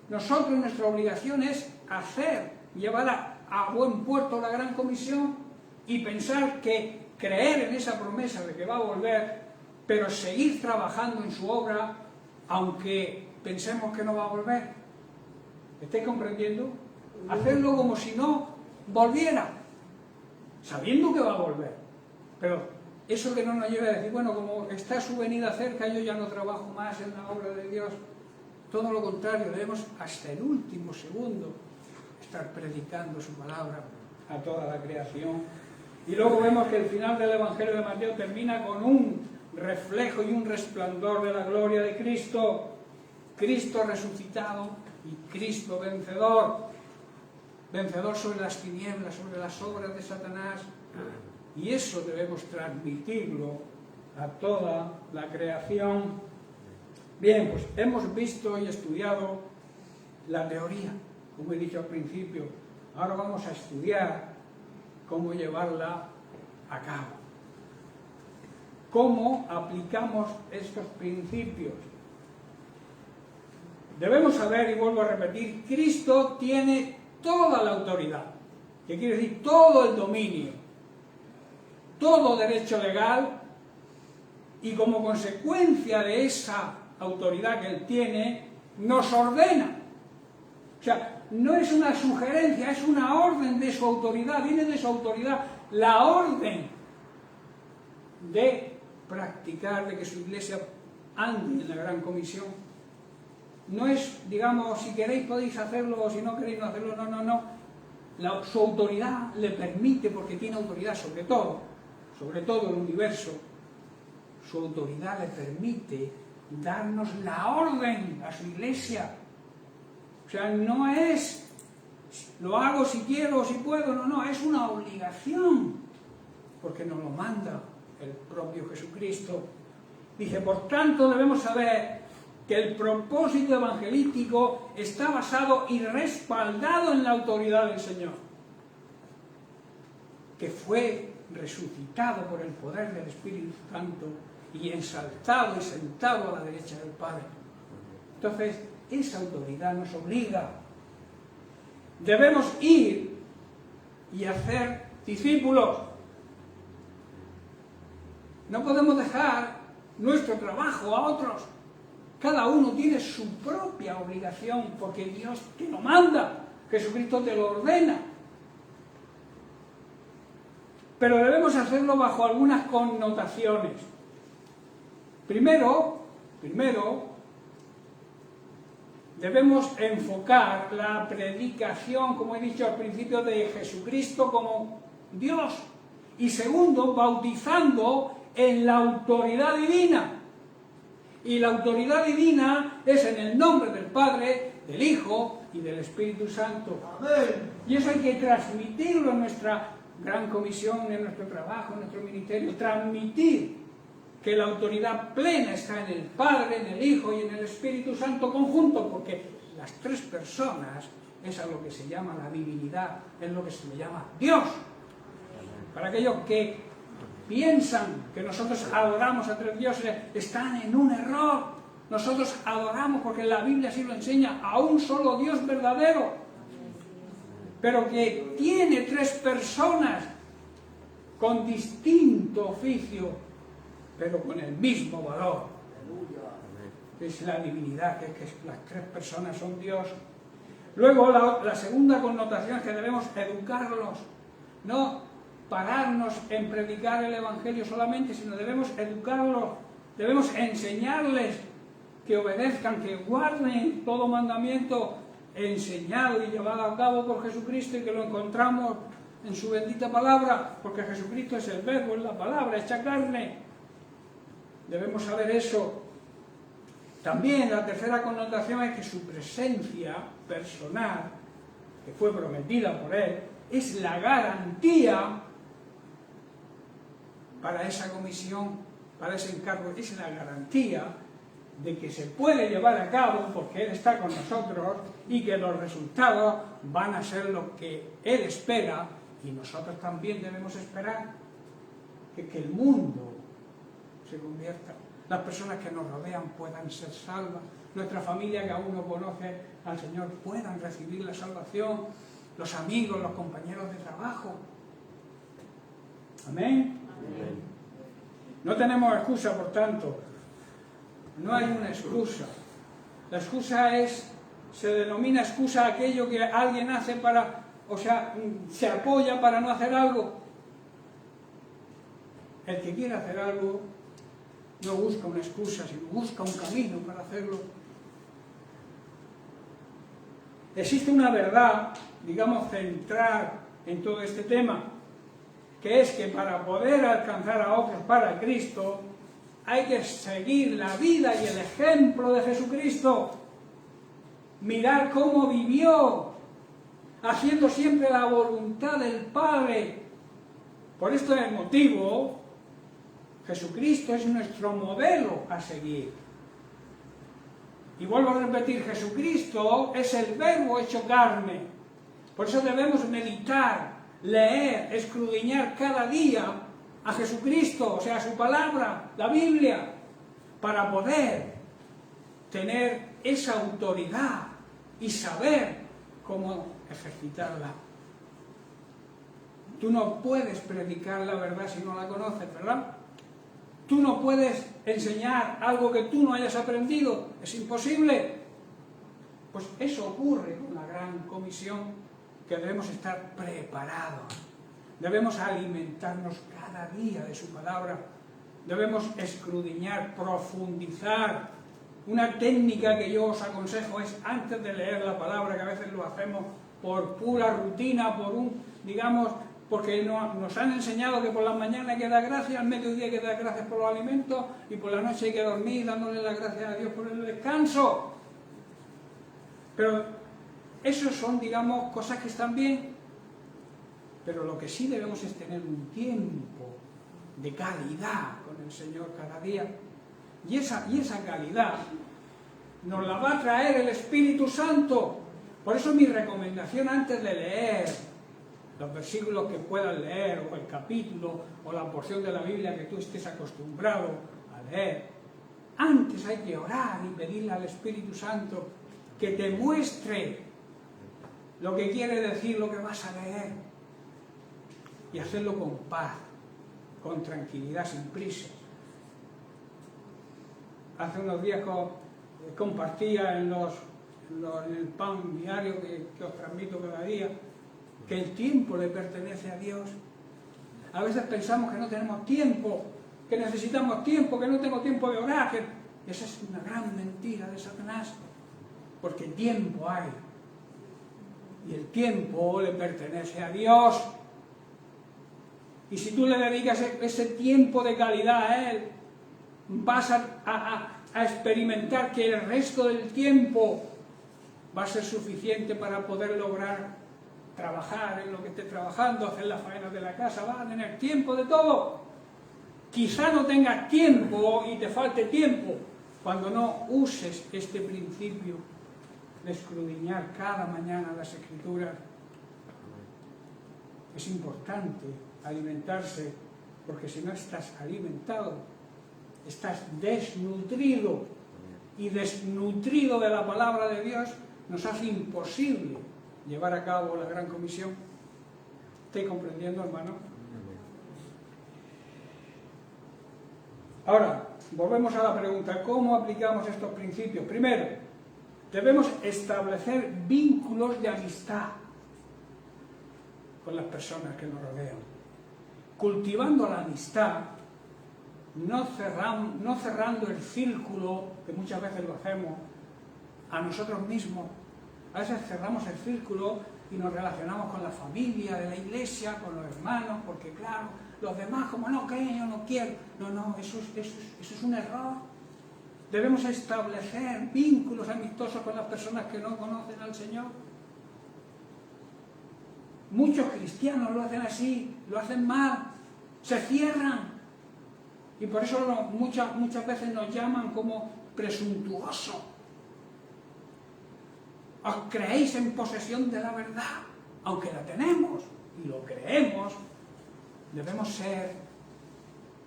Nosotros, nuestra obligación es llevar a buen puerto la gran comisión y pensar que creer en esa promesa de que va a volver, pero seguir trabajando en su obra, aunque pensemos que no va a volver. ¿Estáis comprendiendo? Hacerlo como si no volviera, sabiendo que va a volver. Pero eso que no nos lleve a decir, bueno, como está su venida cerca, yo ya no trabajo más en la obra de Dios. Todo lo contrario, debemos hasta el último segundo estar predicando su palabra a toda la creación. Y luego vemos que el final del Evangelio de Mateo termina con un reflejo y un resplandor de la gloria de Cristo. Cristo resucitado y Cristo vencedor. Vencedor sobre las tinieblas, sobre las obras de Satanás. Y eso debemos transmitirlo a toda la creación. Bien, pues hemos visto y estudiado la teoría, como he dicho al principio. Ahora vamos a estudiar cómo llevarla a cabo. ¿Cómo aplicamos estos principios? Debemos saber, y vuelvo a repetir, Cristo tiene toda la autoridad. ¿Qué quiere decir? Todo el dominio, todo derecho legal, y como consecuencia de esa autoridad que Él tiene, nos ordena. O sea, no es una sugerencia, es una orden de su autoridad, viene de su autoridad, la orden de practicar, de que su iglesia ande en la gran comisión. No es, digamos, si queréis podéis hacerlo, o si no queréis no hacerlo, no. Su autoridad le permite, porque tiene autoridad sobre todo el universo, su autoridad le permite darnos la orden a su iglesia. O sea, no es lo hago si quiero o si puedo, no, es una obligación, porque nos lo manda el propio Jesucristo. Dice, por tanto debemos saber que el propósito evangelístico está basado y respaldado en la autoridad del Señor, que fue resucitado por el poder del Espíritu Santo y exaltado y sentado a la derecha del Padre. Entonces, esa autoridad nos obliga. Debemos ir y hacer discípulos. No podemos dejar nuestro trabajo a otros. Cada uno tiene su propia obligación, porque Dios te lo manda, Jesucristo te lo ordena. Pero debemos hacerlo bajo algunas connotaciones. Primero, debemos enfocar la predicación, como he dicho al principio, de Jesucristo como Dios. Y segundo, bautizando en la autoridad divina. Y la autoridad divina es en el nombre del Padre, del Hijo y del Espíritu Santo. Amén. Y eso hay que transmitirlo en nuestra gran comisión, en nuestro trabajo, en nuestro ministerio. Transmitir que la autoridad plena está en el Padre, en el Hijo y en el Espíritu Santo conjunto, porque las tres personas es a lo que se llama la divinidad, es lo que se le llama Dios. Para aquellos que piensan que nosotros adoramos a tres dioses, están en un error. Nosotros adoramos, porque la Biblia así lo enseña, a un solo Dios verdadero, pero que tiene tres personas con distinto oficio, pero con el mismo valor. Es la divinidad, que las tres personas son Dios. Luego la segunda connotación es que debemos educarlos, no pararnos en predicar el Evangelio solamente, sino debemos educarlos, debemos enseñarles que obedezcan, que guarden todo mandamiento enseñado y llevado a cabo por Jesucristo, y que lo encontramos en su bendita palabra, porque Jesucristo es el verbo, es la palabra hecha carne. Debemos saber eso. También la tercera connotación es que su presencia personal, que fue prometida por Él, es la garantía para esa comisión, para ese encargo, es la garantía de que se puede llevar a cabo porque Él está con nosotros y que los resultados van a ser lo que Él espera, y nosotros también debemos esperar que el mundo se convierta, las personas que nos rodean puedan ser salvas, nuestra familia que aún no conoce al Señor puedan recibir la salvación, los amigos, los compañeros de trabajo. Amén. Amén. No tenemos excusa, por tanto. No hay una excusa. La excusa se denomina excusa aquello que alguien hace para, o sea, se apoya para no hacer algo. El que quiere hacer algo no busca una excusa, sino busca un camino para hacerlo. Existe una verdad, digamos, central en todo este tema, que es que para poder alcanzar a otros para Cristo, hay que seguir la vida y el ejemplo de Jesucristo, mirar cómo vivió, haciendo siempre la voluntad del Padre. Por este motivo, Jesucristo es nuestro modelo a seguir. Y vuelvo a repetir, Jesucristo es el verbo hecho carne. Por eso debemos meditar, leer, escudriñar cada día a Jesucristo, o sea, a su palabra, la Biblia, para poder tener esa autoridad y saber cómo ejercitarla. Tú no puedes predicar la verdad si no la conoces, ¿verdad? Tú no puedes enseñar algo que tú no hayas aprendido, es imposible. Pues eso ocurre con la gran comisión, que debemos estar preparados. Debemos alimentarnos cada día de su palabra. Debemos escudriñar, profundizar. Una técnica que yo os aconsejo es, antes de leer la palabra, que a veces lo hacemos por pura rutina, porque nos han enseñado que por la mañana hay que dar gracias, al mediodía hay que dar gracias por los alimentos, y por la noche hay que dormir dándole las gracias a Dios por el descanso. Pero esos son, cosas que están bien. Pero lo que sí debemos es tener un tiempo de calidad con el Señor cada día. Y esa calidad nos la va a traer el Espíritu Santo. Por eso mi recomendación antes de leer los versículos que puedas leer, o el capítulo, o la porción de la Biblia que tú estés acostumbrado a leer, antes hay que orar y pedirle al Espíritu Santo que te muestre lo que quiere decir lo que vas a leer, y hacerlo con paz, con tranquilidad, sin prisa. Hace unos días compartía en el pan diario que os transmito cada día, que el tiempo le pertenece a Dios. A veces pensamos que no tenemos tiempo, que necesitamos tiempo, que no tengo tiempo de orar. Esa es una gran mentira de Satanás, porque tiempo hay, y el tiempo le pertenece a Dios. Y si tú le dedicas ese tiempo de calidad a Él, vas a experimentar que el resto del tiempo va a ser suficiente para poder lograr trabajar en lo que estés trabajando, hacer las faenas de la casa, vas a tener tiempo de todo. Quizá no tengas tiempo y te falte tiempo cuando no uses este principio de escudriñar cada mañana las Escrituras. Es importante alimentarse, porque si no estás alimentado, estás desnutrido, y desnutrido de la palabra de Dios nos hace imposible llevar a cabo la gran comisión. ¿Estáis comprendiendo, hermano? Ahora, volvemos a la pregunta, ¿cómo aplicamos estos principios? Primero, debemos establecer vínculos de amistad con las personas que nos rodean. Cultivando la amistad, no cerrando el círculo, que muchas veces lo hacemos, a nosotros mismos. A veces cerramos el círculo y nos relacionamos con la familia de la iglesia, con los hermanos, porque claro, los demás como no creen, yo no quiero. No, eso es un error. Debemos establecer vínculos amistosos con las personas que no conocen al Señor. Muchos cristianos lo hacen así, lo hacen mal, se cierran. Y por eso muchas veces nos llaman como presuntuosos. Os creéis en posesión de la verdad, aunque la tenemos y lo creemos. Debemos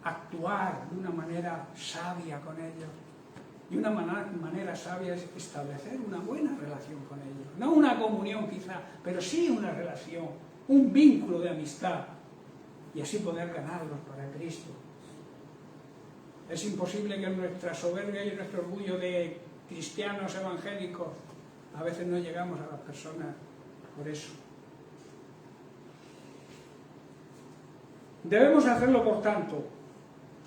actuar de una manera sabia con ellos. Y una manera sabia es establecer una buena relación con ellos. No una comunión quizá, pero sí una relación, un vínculo de amistad. Y así poder ganarlos para Cristo. Es imposible que nuestra soberbia y nuestro orgullo de cristianos evangélicos a veces no llegamos a las personas por eso. Debemos hacerlo, por tanto.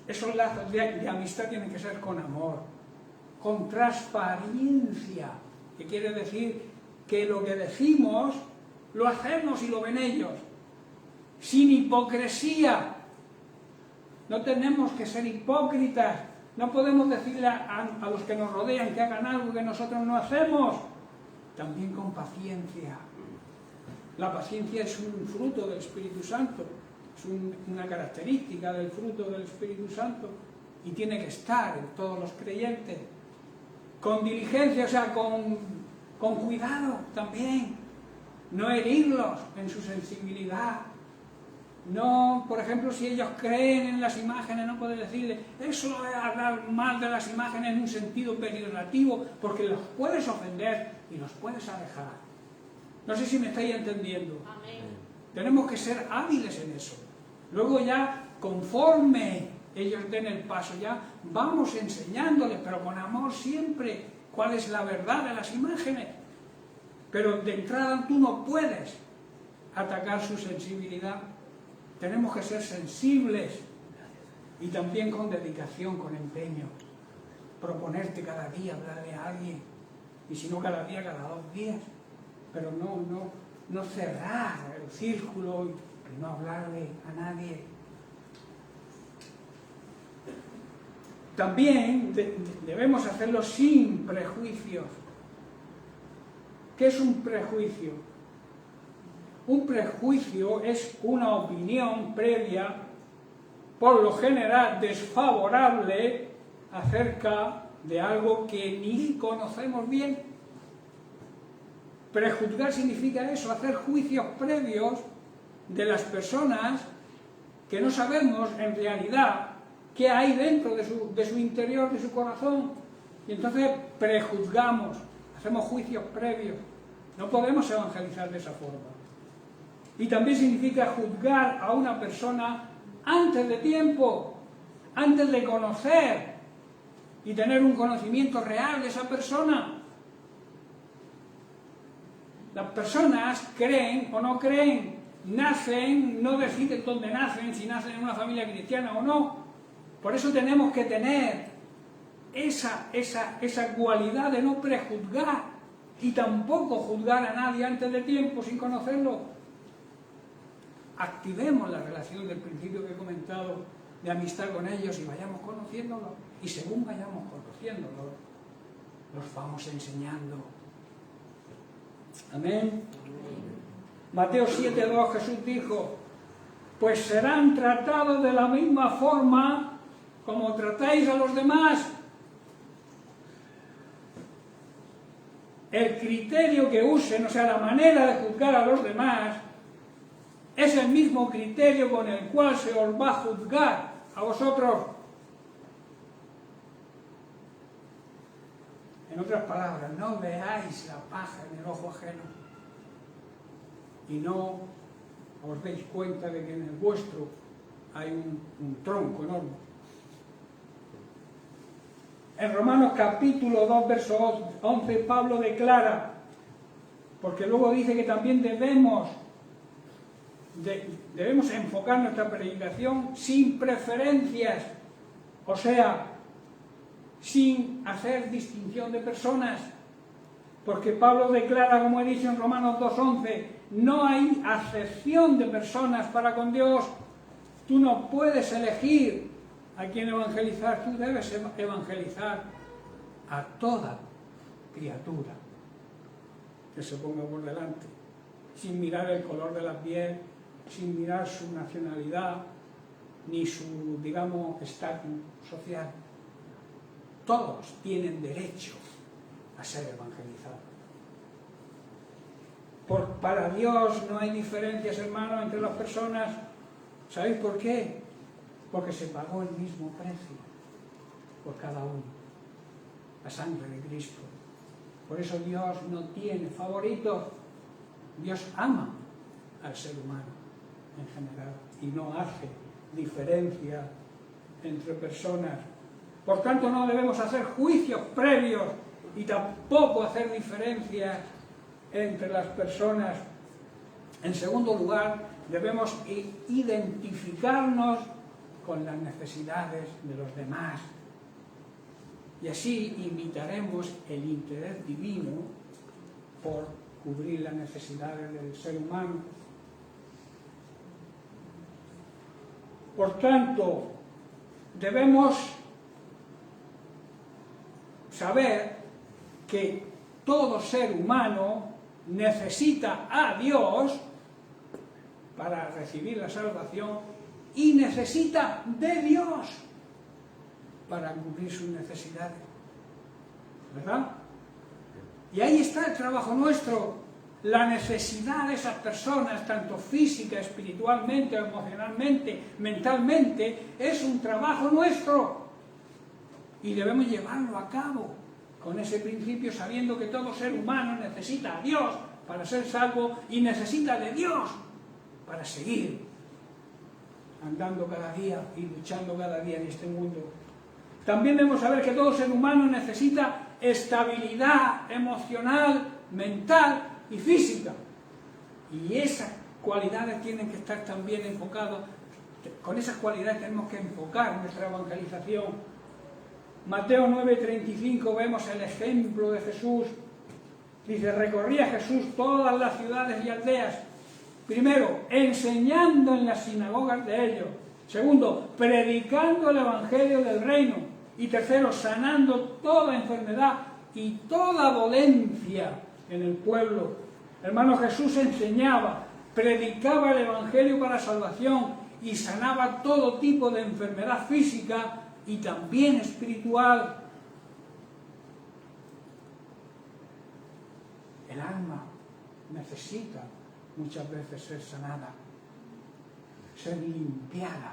Esos lazos de amistad tienen que ser con amor, con transparencia, que quiere decir que lo que decimos lo hacemos y lo ven ellos, sin hipocresía. No tenemos que ser hipócritas, no podemos decirle a los que nos rodean que hagan algo que nosotros no hacemos. También con paciencia. La paciencia es un fruto del Espíritu Santo, es una característica del fruto del Espíritu Santo y tiene que estar en todos los creyentes. Con diligencia, o sea, con cuidado también. No herirlos en su sensibilidad. No, por ejemplo, si ellos creen en las imágenes, no puedes decirle, eso es hablar mal de las imágenes en un sentido peyorativo, porque los puedes ofender y los puedes alejar. No sé si me estáis entendiendo. Amén. Tenemos que ser hábiles en eso. Luego ya, conforme ellos den el paso, ya vamos enseñándoles, pero con amor siempre, cuál es la verdad de las imágenes. Pero de entrada tú no puedes atacar su sensibilidad. Tenemos que ser sensibles y también con dedicación, con empeño. Proponerte cada día hablarle a alguien, y si no cada día, cada 2 días. Pero no cerrar el círculo y no hablarle a nadie. También debemos hacerlo sin prejuicios. ¿Qué es un prejuicio? Un prejuicio es una opinión previa, por lo general desfavorable, acerca de algo que ni conocemos bien. Prejuzgar significa eso, hacer juicios previos de las personas que no sabemos en realidad qué hay dentro de su interior, de su corazón. Y entonces prejuzgamos, hacemos juicios previos. No podemos evangelizar de esa forma. Y también significa juzgar a una persona antes de tiempo, antes de conocer y tener un conocimiento real de esa persona. Las personas creen o no creen, nacen, no deciden dónde nacen, si nacen en una familia cristiana o no. Por eso tenemos que tener esa cualidad de no prejuzgar y tampoco juzgar a nadie antes de tiempo sin conocerlo. Activemos la relación del principio que he comentado de amistad con ellos y vayamos conociéndolos. Y según vayamos conociéndolos, los vamos enseñando. Amén. Mateo 7:2, Jesús dijo, pues serán tratados de la misma forma como tratáis a los demás. El criterio que usen, o sea, la manera de juzgar a los demás, es el mismo criterio con el cual se os va a juzgar a vosotros. En otras palabras, no veáis la paja en el ojo ajeno y no os deis cuenta de que en el vuestro hay un tronco enorme. En Romanos capítulo 2, verso 11, Pablo declara, porque luego dice que también debemos enfocar nuestra predicación sin preferencias, o sea, sin hacer distinción de personas, porque Pablo declara, como he dicho en Romanos 2:11, no hay acepción de personas para con Dios. Tú no puedes elegir a quién evangelizar, tú debes evangelizar a toda criatura que se ponga por delante, sin mirar el color de la piel, sin mirar su nacionalidad, ni su, digamos, estatus social. Todos tienen derecho a ser evangelizados. Para Dios no hay diferencias, hermanos, entre las personas. ¿Sabéis por qué? Porque se pagó el mismo precio por cada uno, la sangre de Cristo. Por eso Dios no tiene favoritos. Dios ama al ser humano en general y no hace diferencia entre personas. Por tanto, no debemos hacer juicios previos y tampoco hacer diferencias entre las personas. En segundo lugar, debemos identificarnos con las necesidades de los demás. Y así imitaremos el interés divino por cubrir las necesidades del ser humano. Por tanto, debemos saber que todo ser humano necesita a Dios para recibir la salvación y necesita de Dios para cubrir sus necesidades. ¿Verdad? Y ahí está el trabajo nuestro. La necesidad de esas personas, tanto física, espiritualmente, emocionalmente, mentalmente, es un trabajo nuestro. Y debemos llevarlo a cabo con ese principio, sabiendo que todo ser humano necesita a Dios para ser salvo y necesita de Dios para seguir andando cada día y luchando cada día en este mundo. También debemos saber que todo ser humano necesita estabilidad emocional, mental y física. Y esas cualidades tienen que estar también enfocadas. Con esas cualidades tenemos que enfocar nuestra evangelización. Mateo 9:35 vemos el ejemplo de Jesús. Dice, recorría Jesús todas las ciudades y aldeas. Primero, enseñando en las sinagogas de ellos. Segundo, predicando el evangelio del reino. Y tercero, sanando toda enfermedad y toda dolencia en el pueblo. Hermano, Jesús enseñaba, predicaba el evangelio para salvación y sanaba todo tipo de enfermedad física y también espiritual. El alma necesita muchas veces ser sanada, ser limpiada.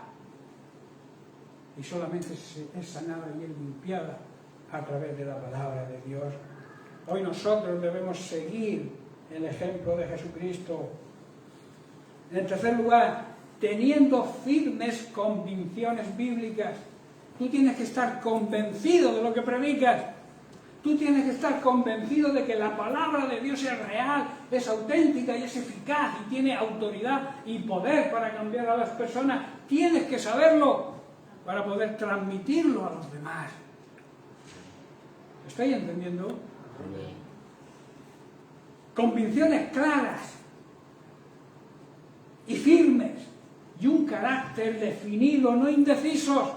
Y solamente es sanada y es limpiada a través de la palabra de Dios. Hoy nosotros debemos seguir el ejemplo de Jesucristo. En tercer lugar, teniendo firmes convicciones bíblicas. Tú tienes que estar convencido de lo que predicas. Tú tienes que estar convencido de que la palabra de Dios es real, es auténtica y es eficaz y tiene autoridad y poder para cambiar a las personas. Tienes que saberlo para poder transmitirlo a los demás. ¿Estáis entendiendo? Convicciones claras y firmes y un carácter definido, no indecisos.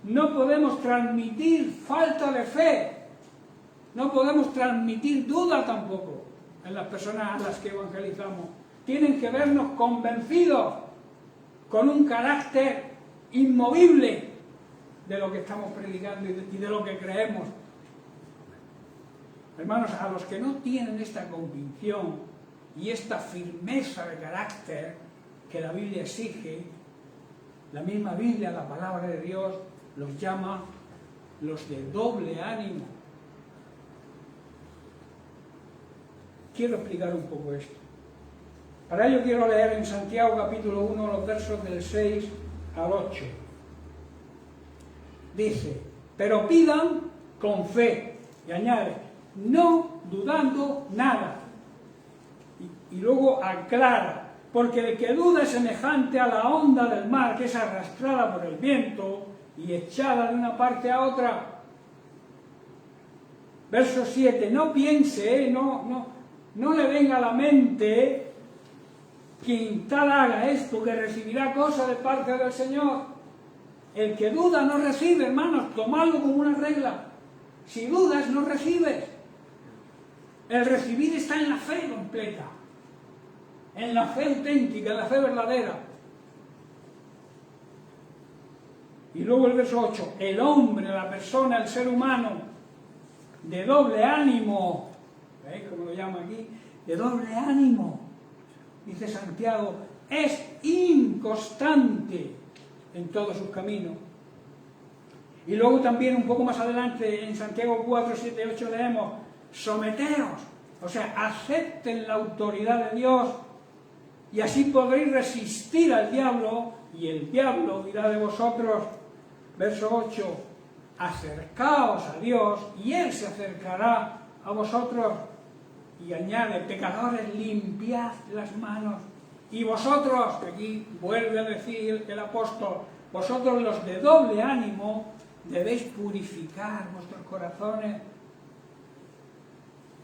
No podemos transmitir falta de fe, no podemos transmitir duda tampoco en las personas a las que evangelizamos. Tienen que vernos convencidos con un carácter inmovible de lo que estamos predicando y de lo que creemos. Hermanos, a los que no tienen esta convicción y esta firmeza de carácter que la Biblia exige, la misma Biblia, la palabra de Dios, los llama los de doble ánimo. Quiero explicar un poco esto. Para ello quiero leer en Santiago capítulo 1 los versos del 6 al 8. Dice, pero pidan con fe, y añade, no dudando nada. Y luego aclara, porque el que duda es semejante a la onda del mar, que es arrastrada por el viento y echada de una parte a otra. Verso 7, no piense, no le venga a la mente quien tal haga esto, que recibirá cosa de parte del Señor. El que duda no recibe, hermanos, tomadlo como una regla. Si dudas, no recibes. El recibir está en la fe completa, en la fe auténtica, en la fe verdadera. Y luego el verso 8, el hombre, la persona, el ser humano, de doble ánimo, ¿veis cómo lo llama aquí? De doble ánimo, dice Santiago, es inconstante en todos sus caminos. Y luego también un poco más adelante en Santiago 4, 7, 8 leemos, someteos, o sea, acepten la autoridad de Dios y así podréis resistir al diablo y el diablo dirá de vosotros, verso 8, acercaos a Dios y Él se acercará a vosotros. Y añade, pecadores, limpiad las manos. Y vosotros, aquí vuelve a decir el apóstol, vosotros los de doble ánimo, debéis purificar vuestros corazones.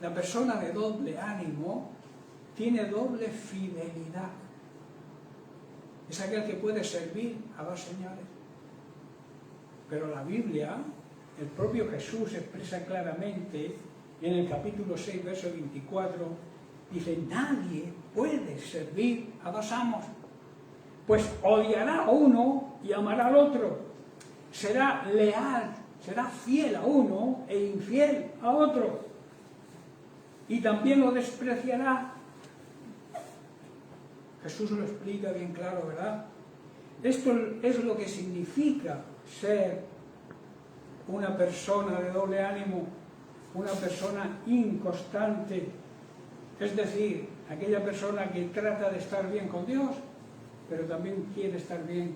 La persona de doble ánimo tiene doble fidelidad. Es aquel que puede servir a dos señores. Pero la Biblia, el propio Jesús expresa claramente en el capítulo 6, verso 24, dice, nadie puede servir a dos amos, pues odiará a uno y amará al otro. Será leal, será fiel a uno e infiel a otro. Y también lo despreciará. Jesús lo explica bien claro, ¿verdad? Esto es lo que significa ser una persona de doble ánimo, una persona inconstante, es decir, aquella persona que trata de estar bien con Dios, pero también quiere estar bien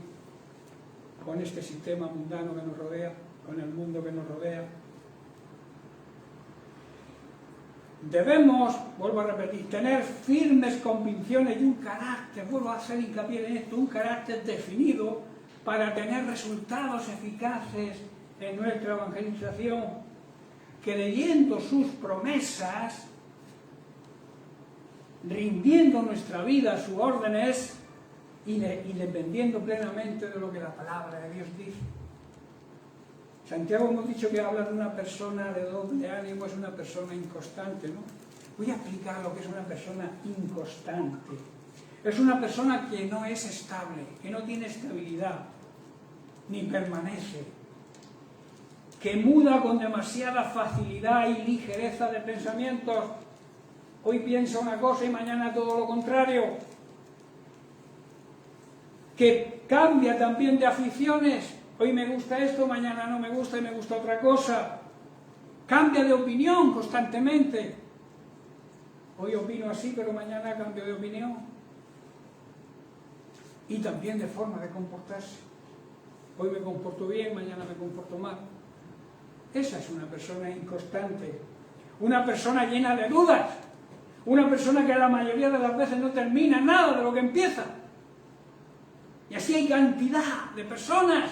con este sistema mundano que nos rodea, con el mundo que nos rodea. Debemos, vuelvo a repetir, tener firmes convicciones y un carácter, vuelvo a hacer hincapié en esto, un carácter definido para tener resultados eficaces en nuestra evangelización, creyendo sus promesas, rindiendo nuestra vida a sus órdenes y dependiendo plenamente de lo que la palabra de Dios dice. Santiago hemos dicho que habla de una persona de doble ánimo, es una persona inconstante, ¿no? Voy a explicar lo que es una persona inconstante. Es una persona que no es estable, que no tiene estabilidad, ni permanece, que muda con demasiada facilidad y ligereza de pensamientos. Hoy piensa una cosa y mañana todo lo contrario. Que cambia también de aficiones. Hoy me gusta esto, mañana no me gusta y me gusta otra cosa. Cambia de opinión constantemente. Hoy opino así, pero mañana cambio de opinión. Y también de forma de comportarse. Hoy me comporto bien, mañana me comporto mal. Esa es una persona inconstante. Una persona llena de dudas. Una persona que la mayoría de las veces no termina nada de lo que empieza. Y así hay cantidad de personas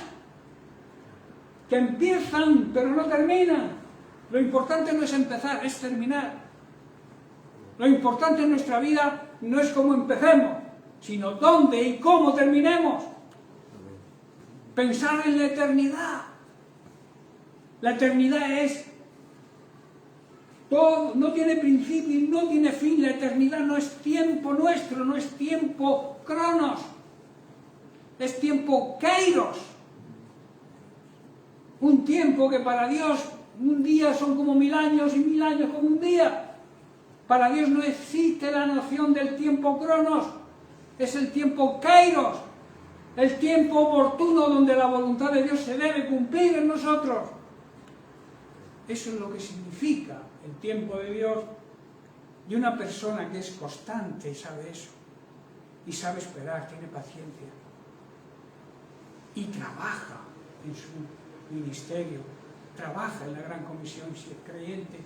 que empiezan pero no terminan. Lo importante no es empezar, es terminar. Lo importante en nuestra vida no es cómo empecemos, sino dónde y cómo terminemos. Pensar en la eternidad. La eternidad es todo, no tiene principio y no tiene fin. La eternidad no es tiempo nuestro, no es tiempo cronos. es tiempo kairos. Un tiempo que para Dios un día son como 1000 años y 1000 años como un día. Para Dios no existe la noción del tiempo cronos, es el tiempo kairos, el tiempo oportuno donde la voluntad de Dios se debe cumplir en nosotros. Eso es lo que significa el tiempo de Dios. Y una persona que es constante y sabe eso, y sabe esperar, tiene paciencia, y trabaja en su ministerio, trabaja en la gran comisión si es creyente,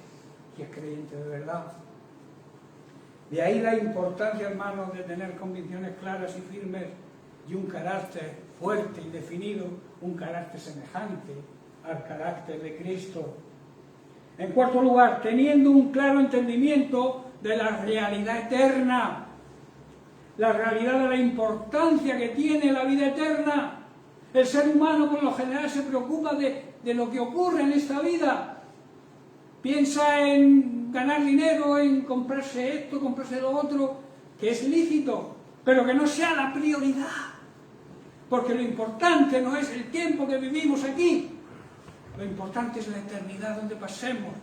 y es creyente de verdad. De ahí la importancia, hermanos, de tener convicciones claras y firmes y un carácter fuerte y definido, un carácter semejante al carácter de Cristo. En cuarto lugar, teniendo un claro entendimiento de la realidad eterna, la realidad de la importancia que tiene la vida eterna. El ser humano por lo general se preocupa de lo que ocurre en esta vida. Piensa en ganar dinero, en comprarse esto, comprarse lo otro, que es lícito, pero que no sea la prioridad. Porque lo importante no es el tiempo que vivimos aquí, lo importante es la eternidad donde pasemos.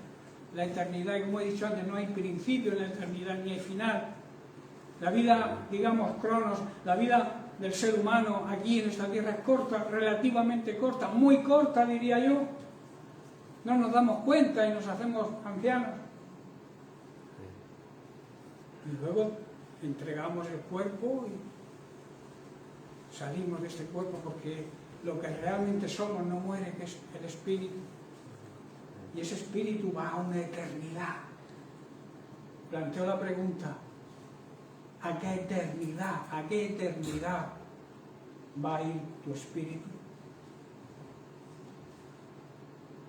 La eternidad, como he dicho antes, no hay principio en la eternidad ni hay final. La vida, digamos, cronos, la vida del ser humano aquí en esta tierra es corta, relativamente corta, muy corta diría yo. No nos damos cuenta y nos hacemos ancianos. Y luego entregamos el cuerpo y salimos de este cuerpo porque lo que realmente somos no muere, que es el espíritu. Y ese espíritu va a una eternidad. Planteo la pregunta, ¿a qué eternidad va a ir tu espíritu?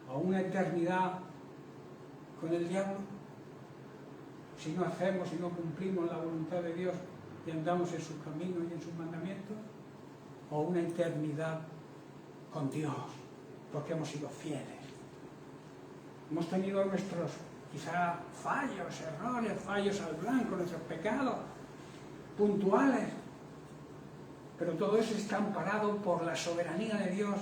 ¿A una eternidad con el diablo? Si no hacemos, si no cumplimos la voluntad de Dios y andamos en sus caminos y en sus mandamientos, ¿o una eternidad con Dios, porque hemos sido fieles? Hemos tenido nuestros, quizá, fallos, errores, fallos al blanco, nuestros pecados puntuales, pero todo eso está amparado por la soberanía de Dios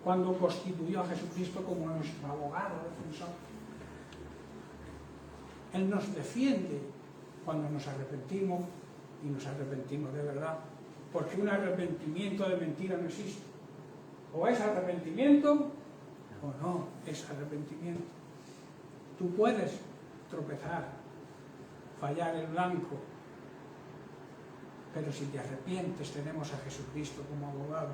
cuando constituyó a Jesucristo como nuestro abogado, defensor. Él nos defiende cuando nos arrepentimos, y nos arrepentimos de verdad, porque un arrepentimiento de mentira no existe. O es arrepentimiento o no es arrepentimiento. Tú puedes tropezar, fallar el blanco, pero si te arrepientes tenemos a Jesucristo como abogado.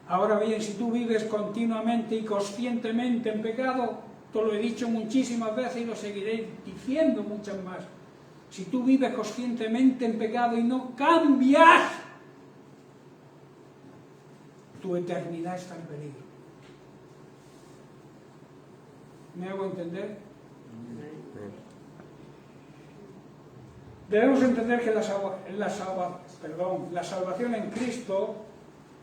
Ahora bien, si tú vives continuamente y conscientemente en pecado, te lo he dicho muchísimas veces y lo seguiré diciendo muchas más, si tú vives conscientemente en pecado y no cambias, tu eternidad está en peligro. ¿Me hago entender? Debemos entender que la salvación en Cristo,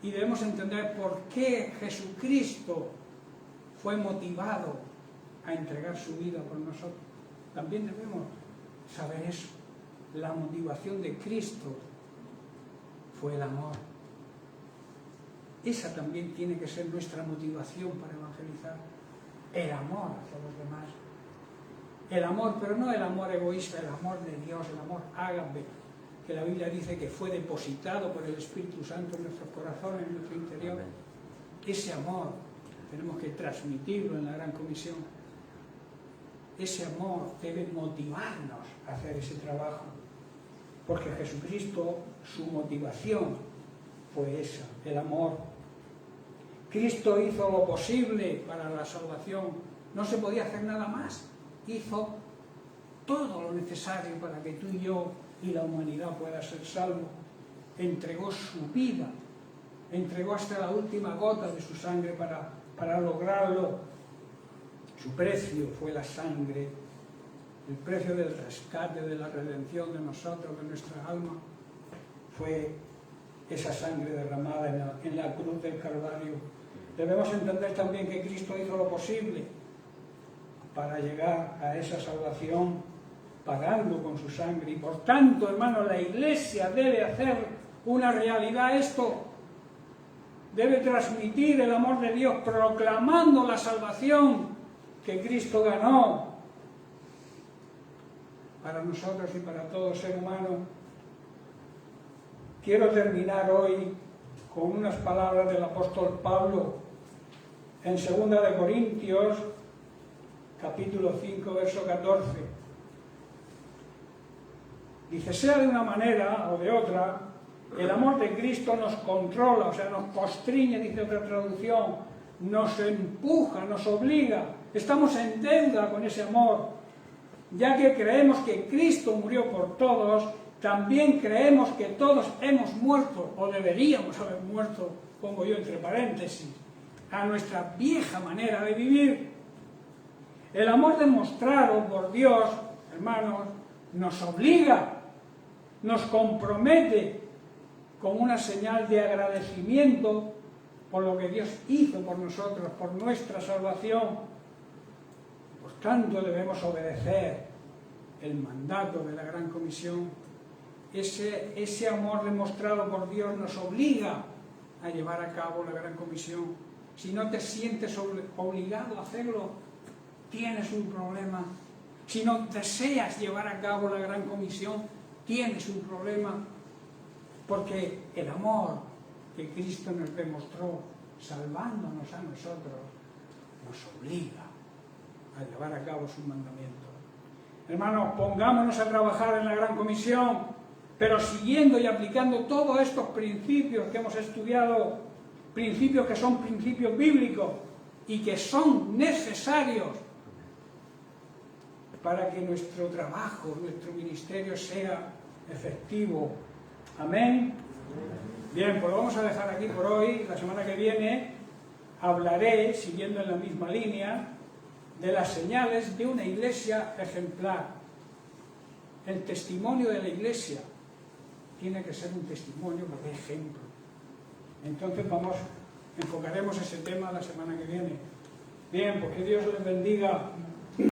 y debemos entender por qué Jesucristo fue motivado a entregar su vida por nosotros. También debemos saber eso. La motivación de Cristo fue el amor. Esa también tiene que ser nuestra motivación para evangelizar. El amor hacia los demás. El amor, pero no el amor egoísta, el amor de Dios, el amor ágape, que la Biblia dice que fue depositado por el Espíritu Santo en nuestros corazones, en nuestro interior. Ese amor tenemos que transmitirlo en la gran comisión. Ese amor debe motivarnos a hacer ese trabajo, porque Jesucristo, su motivación fue esa, el amor. Cristo hizo lo posible para la salvación, no se podía hacer nada más, hizo todo lo necesario para que tú y yo y la humanidad pueda ser salvo. Entregó su vida, entregó hasta la última gota de su sangre para lograrlo. Su precio fue la sangre, el precio del rescate, de la redención de nosotros, de nuestra alma, fue esa sangre derramada en la cruz del Calvario. Debemos entender también que Cristo hizo lo posible para llegar a esa salvación, pagando con su sangre. Y por tanto, hermanos, la Iglesia debe hacer una realidad esto, debe transmitir el amor de Dios, proclamando la salvación que Cristo ganó para nosotros y para todo ser humano. Quiero terminar hoy con unas palabras del apóstol Pablo en 2 de Corintios, capítulo 5, verso 14. Dice, sea de una manera o de otra, el amor de Cristo nos controla, o sea, nos constriñe, dice otra traducción, nos empuja, nos obliga. Estamos en deuda con ese amor, ya que creemos que Cristo murió por todos, también creemos que todos hemos muerto, o deberíamos haber muerto, pongo yo entre paréntesis, a nuestra vieja manera de vivir. El amor demostrado por Dios, hermanos, nos obliga, nos compromete con una señal de agradecimiento por lo que Dios hizo por nosotros, por nuestra salvación. Por tanto, debemos obedecer el mandato de la Gran Comisión. Ese amor demostrado por Dios nos obliga a llevar a cabo la Gran Comisión. Si no te sientes obligado a hacerlo, tienes un problema. Si no deseas llevar a cabo la Gran Comisión, tienes un problema. Porque el amor que Cristo nos demostró, salvándonos a nosotros, nos obliga a llevar a cabo su mandamiento. Hermanos, pongámonos a trabajar en la Gran Comisión, pero siguiendo y aplicando todos estos principios que hemos estudiado, principios que son principios bíblicos y que son necesarios para que nuestro trabajo, nuestro ministerio sea efectivo. Amén. Bien, pues lo vamos a dejar aquí por hoy. La semana que viene hablaré, siguiendo en la misma línea, de las señales de una iglesia ejemplar. El testimonio de la iglesia tiene que ser un testimonio de ejemplo. Entonces enfocaremos ese tema la semana que viene. Bien, pues que Dios les bendiga